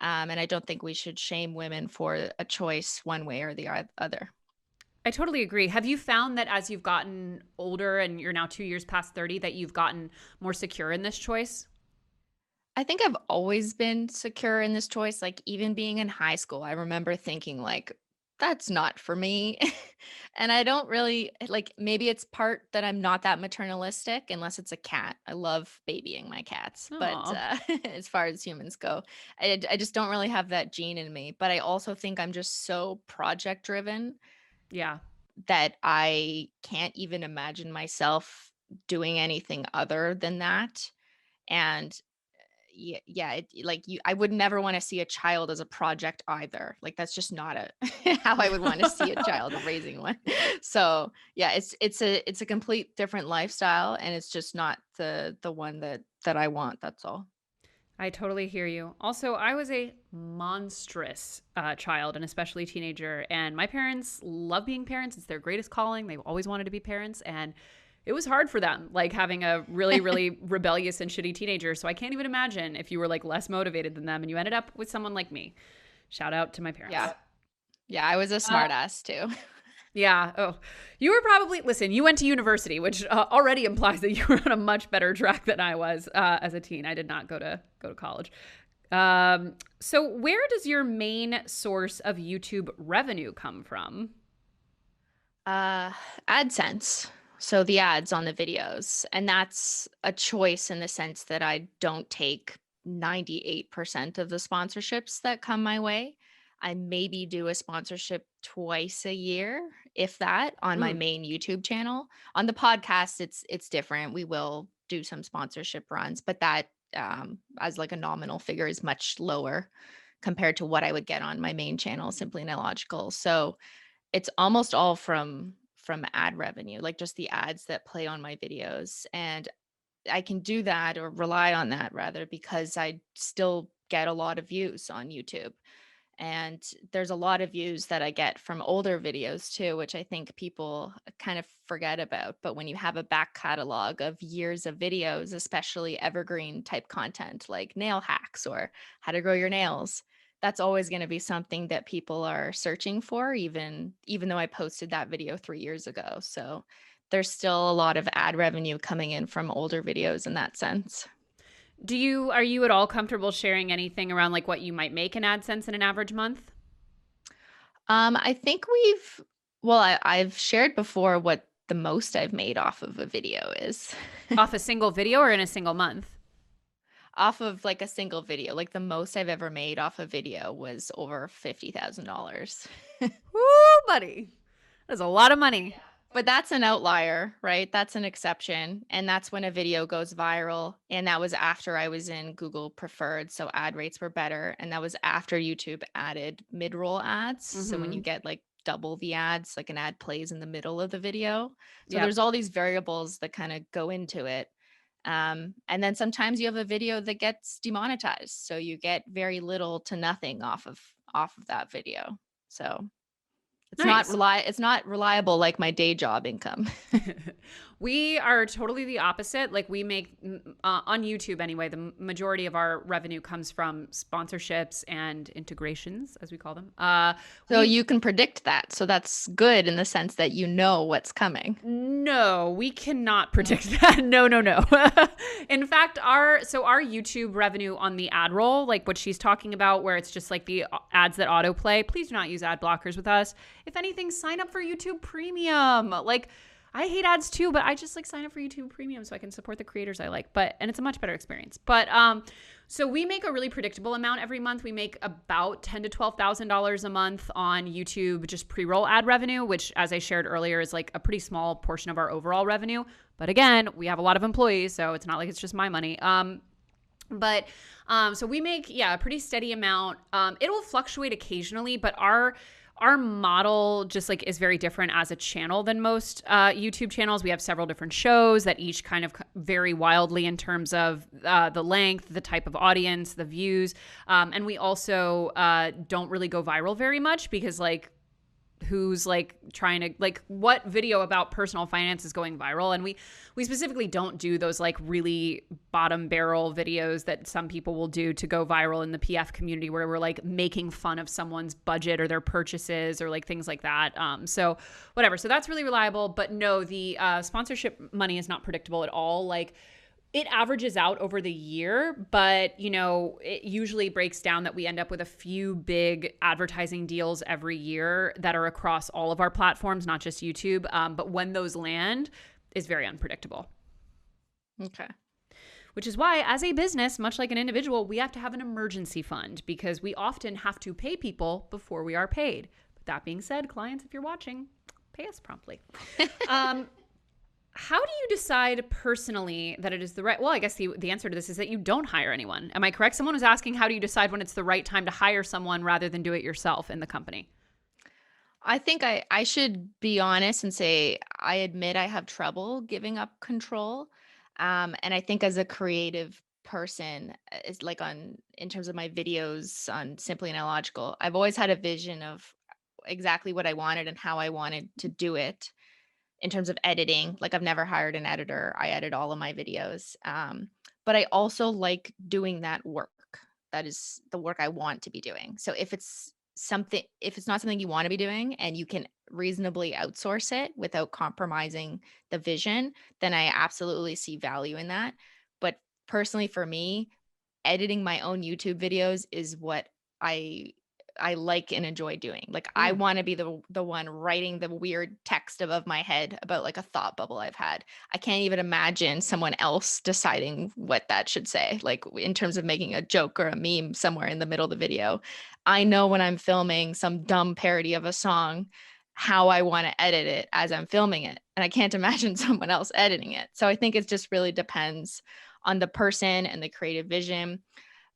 And I don't think we should shame women for a choice one way or the other. I totally agree. Have you found that as you've gotten older and you're now 2 years past 30, that you've gotten more secure in this choice? I think I've always been secure in this choice. Like even being in high school, I remember thinking like, that's not for me. And I don't really like maybe it's part that I'm not that maternalistic unless it's a cat. I love babying my cats, but Oh, as far as humans go, I just don't really have that gene in me. But I also think I'm just so project driven yeah. that I can't even imagine myself doing anything other than that. And yeah, like you I would never wanna see a child as a project either. Like, that's just not a how I would wanna see a child raising one. So, yeah, it's a complete different lifestyle, and it's just not the one that I want, that's all. I totally hear you. Also, I was a monstrous child and especially teenager, and my parents love being parents. It's their greatest calling. They've always wanted to be parents, and it was hard for them, like having a really, really rebellious and shitty teenager. So I can't even imagine if you were like less motivated than them and you ended up with someone like me. Shout out to my parents. Yeah. Yeah, I was a smart ass too. Yeah. Oh, you were probably, listen, you went to university, which already implies that you were on a much better track than I was as a teen. I did not go to college. So where does your main source of YouTube revenue come from? Uh, AdSense. So the ads on the videos. And that's a choice in the sense that I don't take 98% of the sponsorships that come my way. I maybe do a sponsorship twice a year, if that, on my Mm, main YouTube channel. On the podcast, it's different. We will do some sponsorship runs, but that as like a nominal figure is much lower compared to what I would get on my main channel, Simply Nailogical. So it's almost all from ad revenue, like just the ads that play on my videos. And I can do that or rely on that rather because I still get a lot of views on YouTube. And there's a lot of views that I get from older videos too, which I think people kind of forget about. But when you have a back catalog of years of videos, especially evergreen type content like nail hacks or how to grow your nails, that's always going to be something that people are searching for, even though I posted that video 3 years ago. So there's still a lot of ad revenue coming in from older videos in that sense. are you at all comfortable sharing anything around like what you might make in AdSense in an average month? I think I've shared before what the most I've made off of a video is. Off a single video or in a single month? Off of like a single video. Like the most I've ever made off a video was over $50,000. Woo, buddy. That's a lot of money. But that's an outlier, right? That's an exception. And that's when a video goes viral. And that was after I was in Google Preferred. So ad rates were better. And that was after YouTube added mid roll ads. So when you Mm-hmm. get like double the ads, like an ad plays in the middle of the video. So Yep. there's all these variables that kind of go into it. And then sometimes you have a video that gets demonetized. So you get very little to nothing off of that video. So Nice. it's not reliable like my day job income. We are totally the opposite. Like we make on YouTube anyway, the majority of our revenue comes from sponsorships and integrations, as we call them. So We you can predict that. So that's good in the sense that you know what's coming. No, we cannot predict that. No, no, no. In fact, our YouTube revenue on the ad roll, like what she's talking about, where it's just like the ads that autoplay. Please do not use ad blockers with us. If anything, sign up for YouTube Premium. Like I hate ads too, but I just like sign up for YouTube Premium so I can support the creators I like. And it's a much better experience. But So we make a really predictable amount every month. We make about $10,000 to $12,000 a month on YouTube, just pre-roll ad revenue, which, as I shared earlier, is like a pretty small portion of our overall revenue. But again, we have a lot of employees, so it's not like it's just my money. So we make, a pretty steady amount. It will fluctuate occasionally, but our model just like is very different as a channel than most YouTube channels. We have several different shows that each kind of vary wildly in terms of the length, the type of audience, the views. And we also don't really go viral very much because like who's like trying to like what video about personal finance is going viral, and we specifically don't do those like really bottom barrel videos that some people will do to go viral in the PF community where we're like making fun of someone's budget or their purchases or like things like that. So whatever, so that's really reliable. But no, the sponsorship money is not predictable at all. Like it averages out over the year, but it usually breaks down that we end up with a few big advertising deals every year that are across all of our platforms, not just YouTube. But when those land is very unpredictable. Okay. Which is why, as a business, much like an individual, we have to have an emergency fund because we often have to pay people before we are paid. But that being said, clients, if you're watching, pay us promptly. How do you decide personally that it is the right? Well, I guess the answer to this is that you don't hire anyone. Am I correct? Someone was asking, how do you decide when it's the right time to hire someone rather than do it yourself in the company? I think I should be honest and say I admit I have trouble giving up control. And I think as a creative person, it's like in terms of my videos on Simply Nailogical, I've always had a vision of exactly what I wanted and how I wanted to do it. In terms of editing, like I've never hired an editor. I edit all of my videos. But I also like doing that work. That is the work I want to be doing. So if it's not something you want to be doing and you can reasonably outsource it without compromising the vision, then I absolutely see value in that. But personally for me, editing my own YouTube videos is what I like and enjoy doing. Like I want to be the one writing the weird text above my head about like a thought bubble I've had. I can't even imagine someone else deciding what that should say, like in terms of making a joke or a meme somewhere in the middle of the video. I know when I'm filming some dumb parody of a song, how I want to edit it as I'm filming it. And I can't imagine someone else editing it. So I think it just really depends on the person and the creative vision.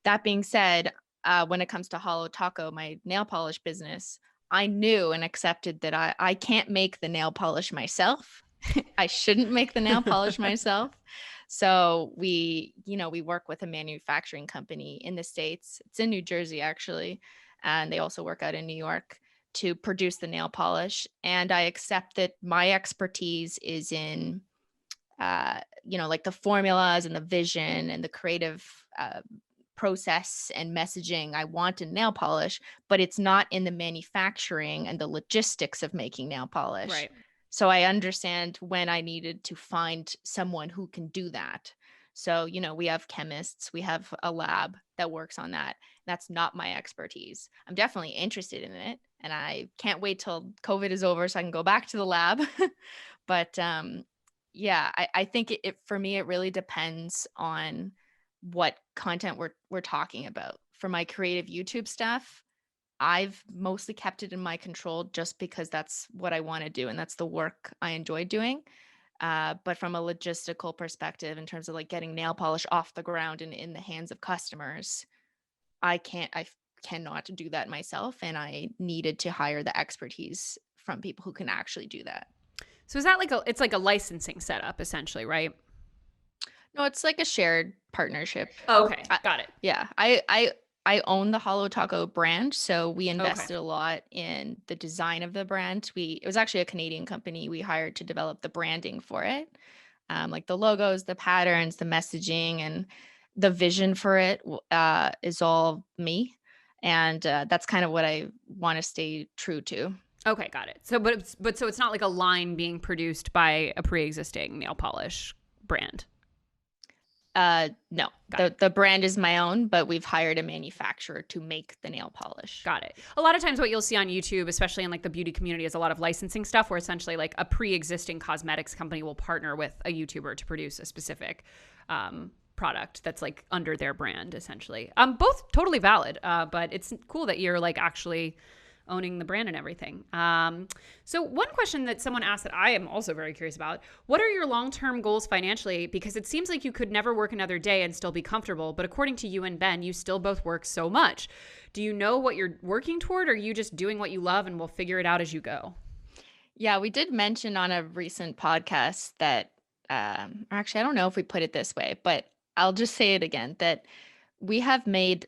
That being said, when it comes to Hollow Taco, my nail polish business, I knew and accepted that I can't make the nail polish myself. I shouldn't make the nail polish myself. So we work with a manufacturing company in the States. It's in New Jersey, actually. And they also work out in New York to produce the nail polish. And I accept that my expertise is in, like the formulas and the vision and the creative process and messaging I want in nail polish, but it's not in the manufacturing and the logistics of making nail polish. Right. So I understand when I needed to find someone who can do that. So, we have chemists, we have a lab that works on that. That's not my expertise. I'm definitely interested in it, and I can't wait till COVID is over so I can go back to the lab. But I think it for me, it really depends on what content we're talking about. For my creative YouTube stuff, I've mostly kept it in my control just because that's what I want to do and that's the work I enjoy doing. But from a logistical perspective, in terms of like getting nail polish off the ground and in the hands of customers, I cannot do that myself, and I needed to hire the expertise from people who can actually do that. So is that it's like a licensing setup essentially, right? No, it's like a shared partnership. Oh, okay. Got it. Yeah. I own the Hollow Taco brand, so we invested a lot in the design of the brand. It was actually a Canadian company we hired to develop the branding for it. Like the logos, the patterns, the messaging, and the vision for it is all me. And that's kind of what I want to stay true to. Okay, got it. So, but so it's not like a line being produced by a pre-existing nail polish brand. No, the brand is my own, but we've hired a manufacturer to make the nail polish. Got it. A lot of times what you'll see on YouTube, especially in like the beauty community, is a lot of licensing stuff where essentially like a pre-existing cosmetics company will partner with a YouTuber to produce a specific product that's like under their brand essentially. Both totally valid, but it's cool that you're like actually owning the brand and everything. So one question that someone asked that I am also very curious about, what are your long-term goals financially? Because it seems like you could never work another day and still be comfortable, but according to you and Ben, you still both work so much. Do you know what you're working toward, or are you just doing what you love and we'll figure it out as you go? Yeah, we did mention on a recent podcast that, actually, I don't know if we put it this way, but I'll just say it again that we have made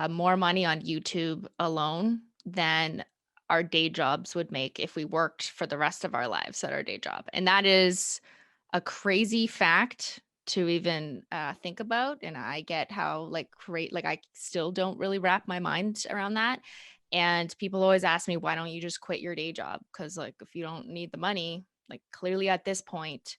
more money on YouTube alone than our day jobs would make if we worked for the rest of our lives at our day job. And that is a crazy fact to even think about. And I get how like great, like I still don't really wrap my mind around that. And people always ask me, why don't you just quit your day job? Because like if you don't need the money, like clearly at this point,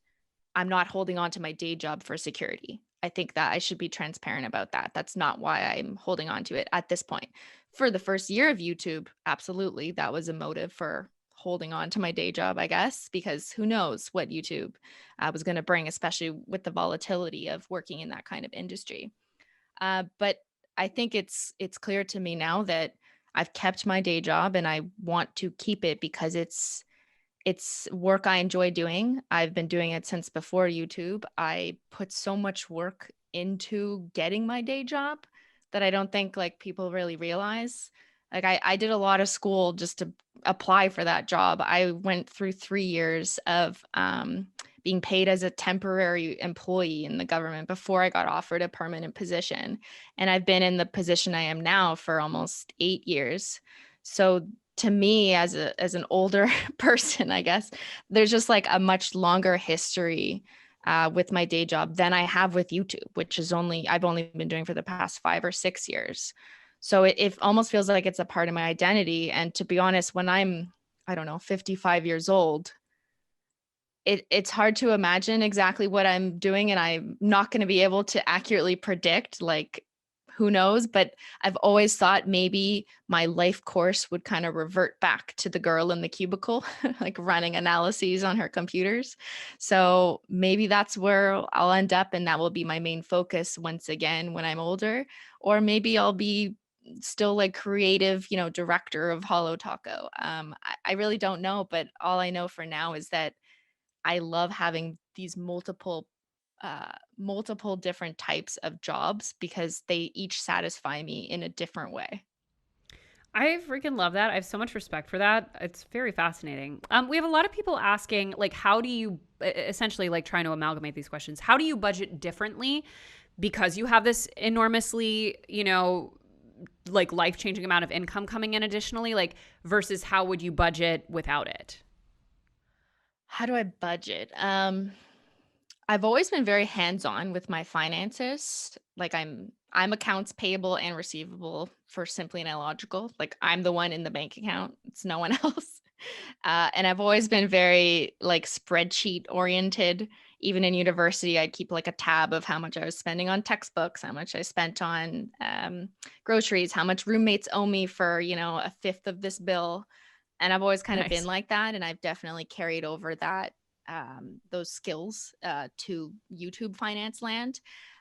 I'm not holding on to my day job for security. I think that I should be transparent about that. That's not why I'm holding on to it at this point. For the first year of YouTube, absolutely, that was a motive for holding on to my day job, I guess, because who knows what YouTube was going to bring, especially with the volatility of working in that kind of industry. But I think it's clear to me now that I've kept my day job and I want to keep it because it's work I enjoy doing. I've been doing it since before YouTube. I put so much work into getting my day job that I don't think like people really realize. Like I did a lot of school just to apply for that job. I went through 3 years of being paid as a temporary employee in the government before I got offered a permanent position. And I've been in the position I am now for almost 8 years. So to me as an older person, I guess there's just like a much longer history with my day job than I have with YouTube, which is I've only been doing for the past 5 or 6 years. So it almost feels like it's a part of my identity. And to be honest, when I don't know, 55 years old, it's hard to imagine exactly what I'm doing, and I'm not going to be able to accurately predict like who knows, but I've always thought maybe my life course would kind of revert back to the girl in the cubicle, like running analyses on her computers. So maybe that's where I'll end up, and that will be my main focus once again when I'm older. Or maybe I'll be still like creative, director of Holo Taco. I really don't know, but all I know for now is that I love having these multiple different types of jobs because they each satisfy me in a different way. I freaking love that. I have so much respect for that. It's very fascinating. We have a lot of people asking, like, how do you essentially like trying to amalgamate these questions? How do you budget differently because you have this enormously, like life changing amount of income coming in additionally, like, versus how would you budget without it? How do I budget? I've always been very hands-on with my finances. Like I'm accounts payable and receivable for Simply Nailogical. Like I'm the one in the bank account. It's no one else. And I've always been very like spreadsheet oriented. Even in university, I'd keep like a tab of how much I was spending on textbooks, how much I spent on groceries, how much roommates owe me for, a fifth of this bill. And I've always kind of been Nice. like that. And I've definitely carried over those skills to YouTube finance land.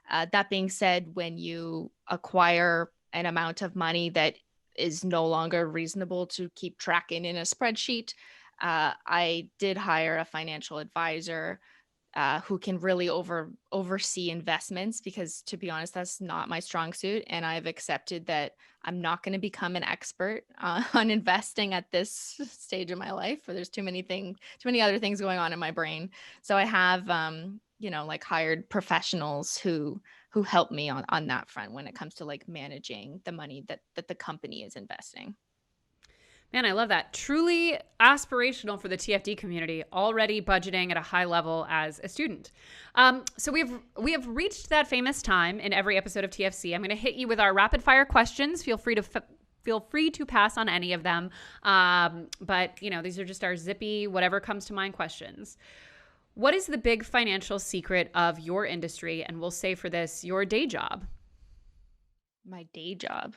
That being said, when you acquire an amount of money that is no longer reasonable to keep tracking in a spreadsheet, I did hire a financial advisor who can really oversee investments because to be honest that's not my strong suit, and I've accepted that I'm not going to become an expert on investing at this stage of my life where there's too many other things going on in my brain. So I have like hired professionals who help me on that front when it comes to like managing the money that the company is investing. Man, I love that. Truly aspirational for the TFD community, already budgeting at a high level as a student. So we have reached that famous time in every episode of TFC. I'm going to hit you with our rapid fire questions. Feel free to pass on any of them. But these are just our zippy, whatever comes to mind questions. What is the big financial secret of your industry? And we'll say for this, your day job. My day job.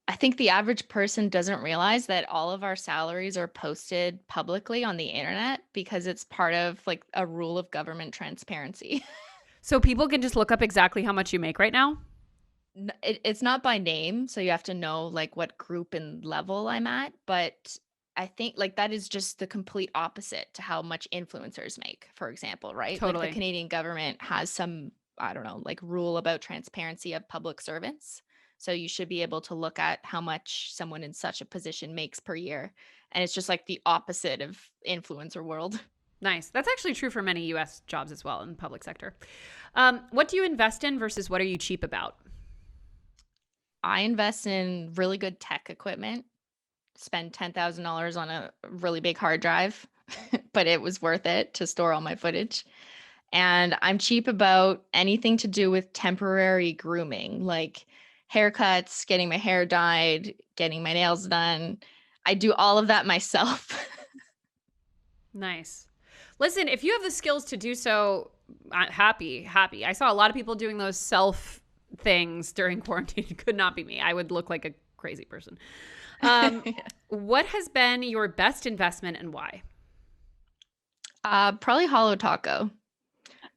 I think the average person doesn't realize that all of our salaries are posted publicly on the internet because it's part of like a rule of government transparency. So people can just look up exactly how much you make right now? It's not by name, so you have to know like what group and level I'm at, but I think like that is just the complete opposite to how much influencers make, for example, right? Like the Totally. Canadian government has some, I don't know, like rule about transparency of public servants. So you should be able to look at how much someone in such a position makes per year. And it's just like the opposite of influencer world. Nice. That's actually true for many US jobs as well in the public sector. What do you invest in versus what are you cheap about? I invest in really good tech equipment, spend $10,000 on a really big hard drive, but it was worth it to store all my footage. And I'm cheap about anything to do with temporary grooming, like haircuts, getting my hair dyed, getting my nails done. I do all of that myself. Nice. Listen, if you have the skills to do so, happy, happy. I saw a lot of people doing those self things during quarantine. It could not be me. I would look like a crazy person. Yeah. What has been your best investment and why? Probably Hollow Taco.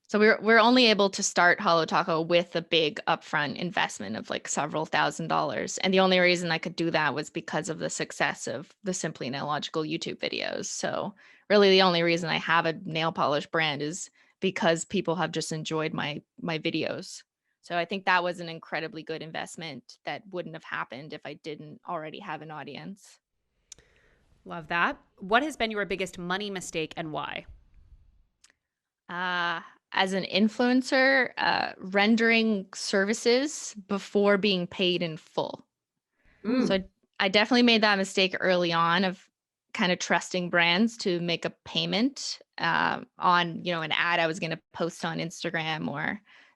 So we're only able to start Hollow Taco with a big upfront investment of like several $1,000s. And the only reason I could do that was because of the success of the Simply Nailogical YouTube videos. So really the only reason I have a nail polish brand is because people have just enjoyed my videos. So I think that was an incredibly good investment that wouldn't have happened if I didn't already have an audience. Love that. What has been your biggest money mistake and why? Uh, as an influencer, rendering services before being paid in full. So Mm. I definitely made that mistake early on of kind of trusting brands to make a payment on, an ad I was going to post on Instagram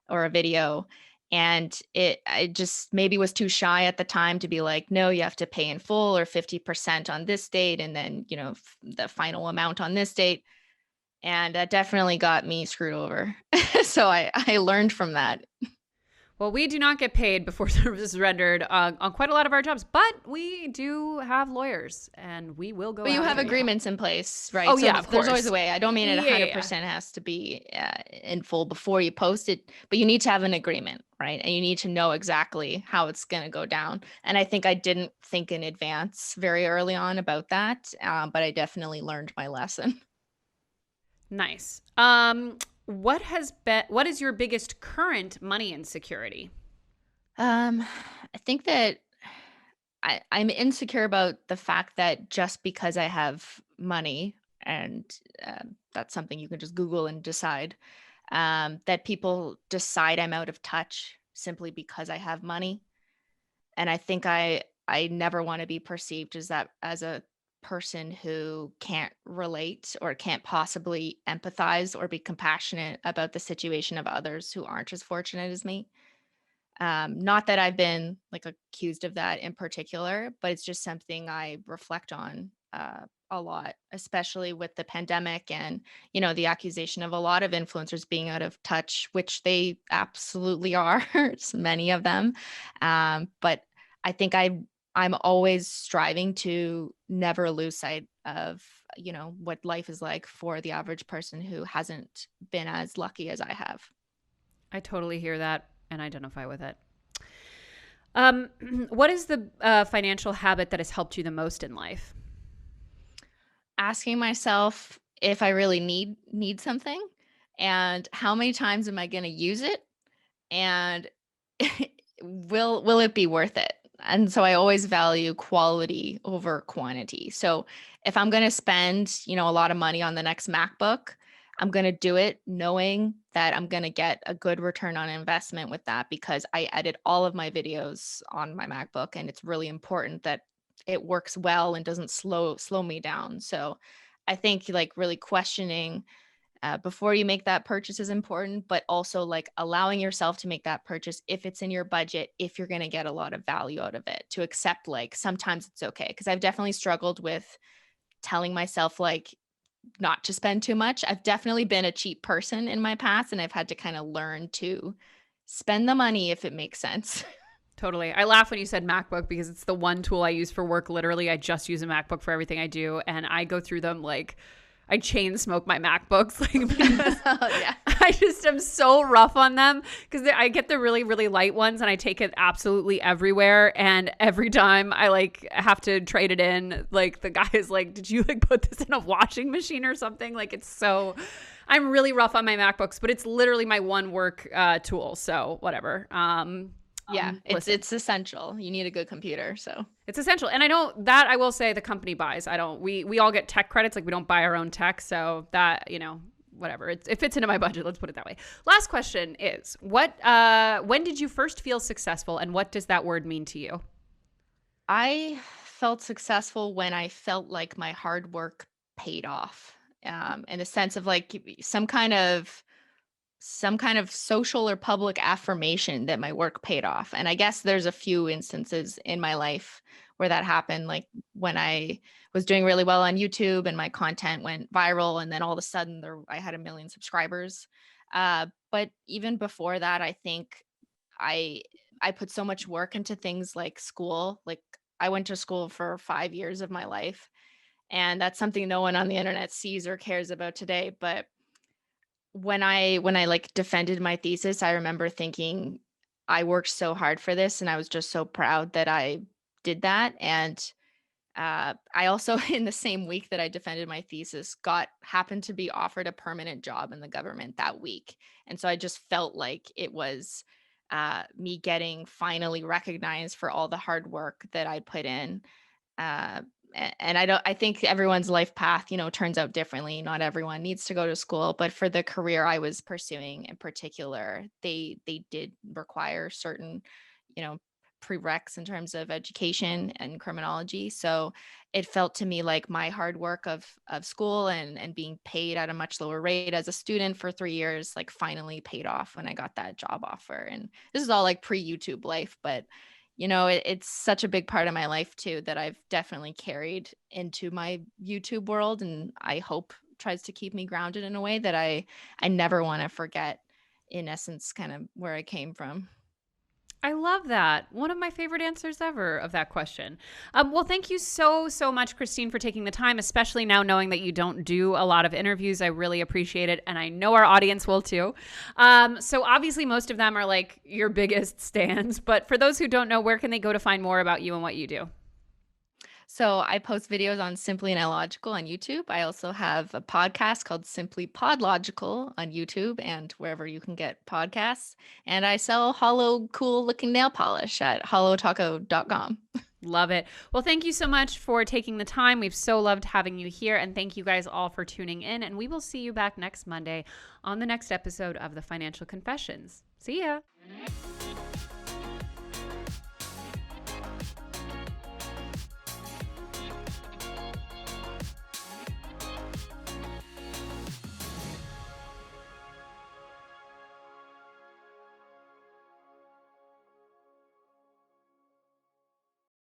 or a video. And I just maybe was too shy at the time to be like, no, you have to pay in full or 50% on this date. And then, the final amount on this date. And that definitely got me screwed over. So I learned from that. Well, we do not get paid before service is rendered on quite a lot of our jobs, but we do have lawyers and we will go But you have after you. agreements in place, right? Oh, So yeah, of there's always course. a way. I don't mean it Yeah, yeah, yeah. 100% has to be in full before you post it, but you need to have an agreement, right? And you need to know exactly how it's going to go down. And I think I didn't think in advance very early on about that, but I definitely learned my lesson. Nice. What is your biggest current money insecurity? I think that I'm insecure about the fact that just because I have money, and that's something you can just Google and decide, that people decide I'm out of touch simply because I have money. And I think I never want to be perceived as a person who can't relate or can't possibly empathize or be compassionate about the situation of others who aren't as fortunate as me. Not that I've been like accused of that in particular, but it's just something I reflect on a lot, especially with the pandemic and, the accusation of a lot of influencers being out of touch, which they absolutely are, it's many of them. But I think I'm always striving to never lose sight of, what life is like for the average person who hasn't been as lucky as I have. I totally hear that and identify with it. What is the financial habit that has helped you the most in life? Asking myself if I really need something and how many times am I going to use it and will it be worth it? And so I always value quality over quantity. So if I'm going to spend, a lot of money on the next MacBook, I'm going to do it knowing that I'm going to get a good return on investment with that because I edit all of my videos on my MacBook and it's really important that it works well and doesn't slow me down. So I think like really questioning before you make that purchase is important, but also like allowing yourself to make that purchase if it's in your budget, if you're going to get a lot of value out of it, to accept like sometimes it's okay. Because I've definitely struggled with telling myself like not to spend too much. I've definitely been a cheap person in my past, and I've had to kind of learn to spend the money if it makes sense. Totally. I laugh when you said MacBook because it's the one tool I use for work. Literally, I just use a MacBook for everything I do. And I go through them like I chain smoke my MacBooks, like, because Yeah. I just am so rough on them, because I get the really, really light ones and I take it absolutely everywhere. And every time I like have to trade it in, like the guy is like, did you like put this in a washing machine or something? Like, it's so, I'm really rough on my MacBooks, but it's literally my one work tool. So whatever. Yeah, Listen. it's essential. You need a good computer, so. It's essential. And I know that I will say the company buys. We all get tech credits. Like, we don't buy our own tech. So that, whatever. It fits into my budget. Let's put it that way. Last question is, when did you first feel successful, and what does that word mean to you? I felt successful when I felt like my hard work paid off, in a sense of like some kind of social or public affirmation that my work paid off. And I guess there's a few instances in my life where that happened, like when I was doing really well on YouTube and my content went viral, and then all of a sudden I had 1 million subscribers. But even before that, I think I I put so much work into things like school. Like, I went to school for 5 years of my life, and that's something no one on the internet sees or cares about today. But when I like defended my thesis, I remember thinking I worked so hard for this, and I was just so proud that I did that. And I also, in the same week that I defended my thesis, happened to be offered a permanent job in the government that week. And so I just felt like it was me getting finally recognized for all the hard work that I put in. Uh, and I think everyone's life path, turns out differently. Not everyone needs to go to school, but for the career I was pursuing in particular, they did require certain, you know, prereqs in terms of education and criminology. So it felt to me like my hard work of school and being paid at a much lower rate as a student for 3 years, like, finally paid off when I got that job offer. And this is all like pre-YouTube life, but it's such a big part of my life too that I've definitely carried into my YouTube world, and I hope tries to keep me grounded in a way that I never want to forget, in essence, kind of where I came from. I love that. One of my favorite answers ever of that question. Well, thank you so, so much, Cristine, for taking the time, especially now knowing that you don't do a lot of interviews. I really appreciate it. And I know our audience will too. So obviously most of them are like your biggest stands. But for those who don't know, where can they go to find more about you and what you do? So I post videos on Simply Nailogical on YouTube. I also have a podcast called Simply Podlogical on YouTube and wherever you can get podcasts. And I sell hollow, cool looking nail polish at hollowtaco.com. Love it. Well, thank you so much for taking the time. We've so loved having you here. And thank you guys all for tuning in. And we will see you back next Monday on the next episode of The Financial Confessions. See ya.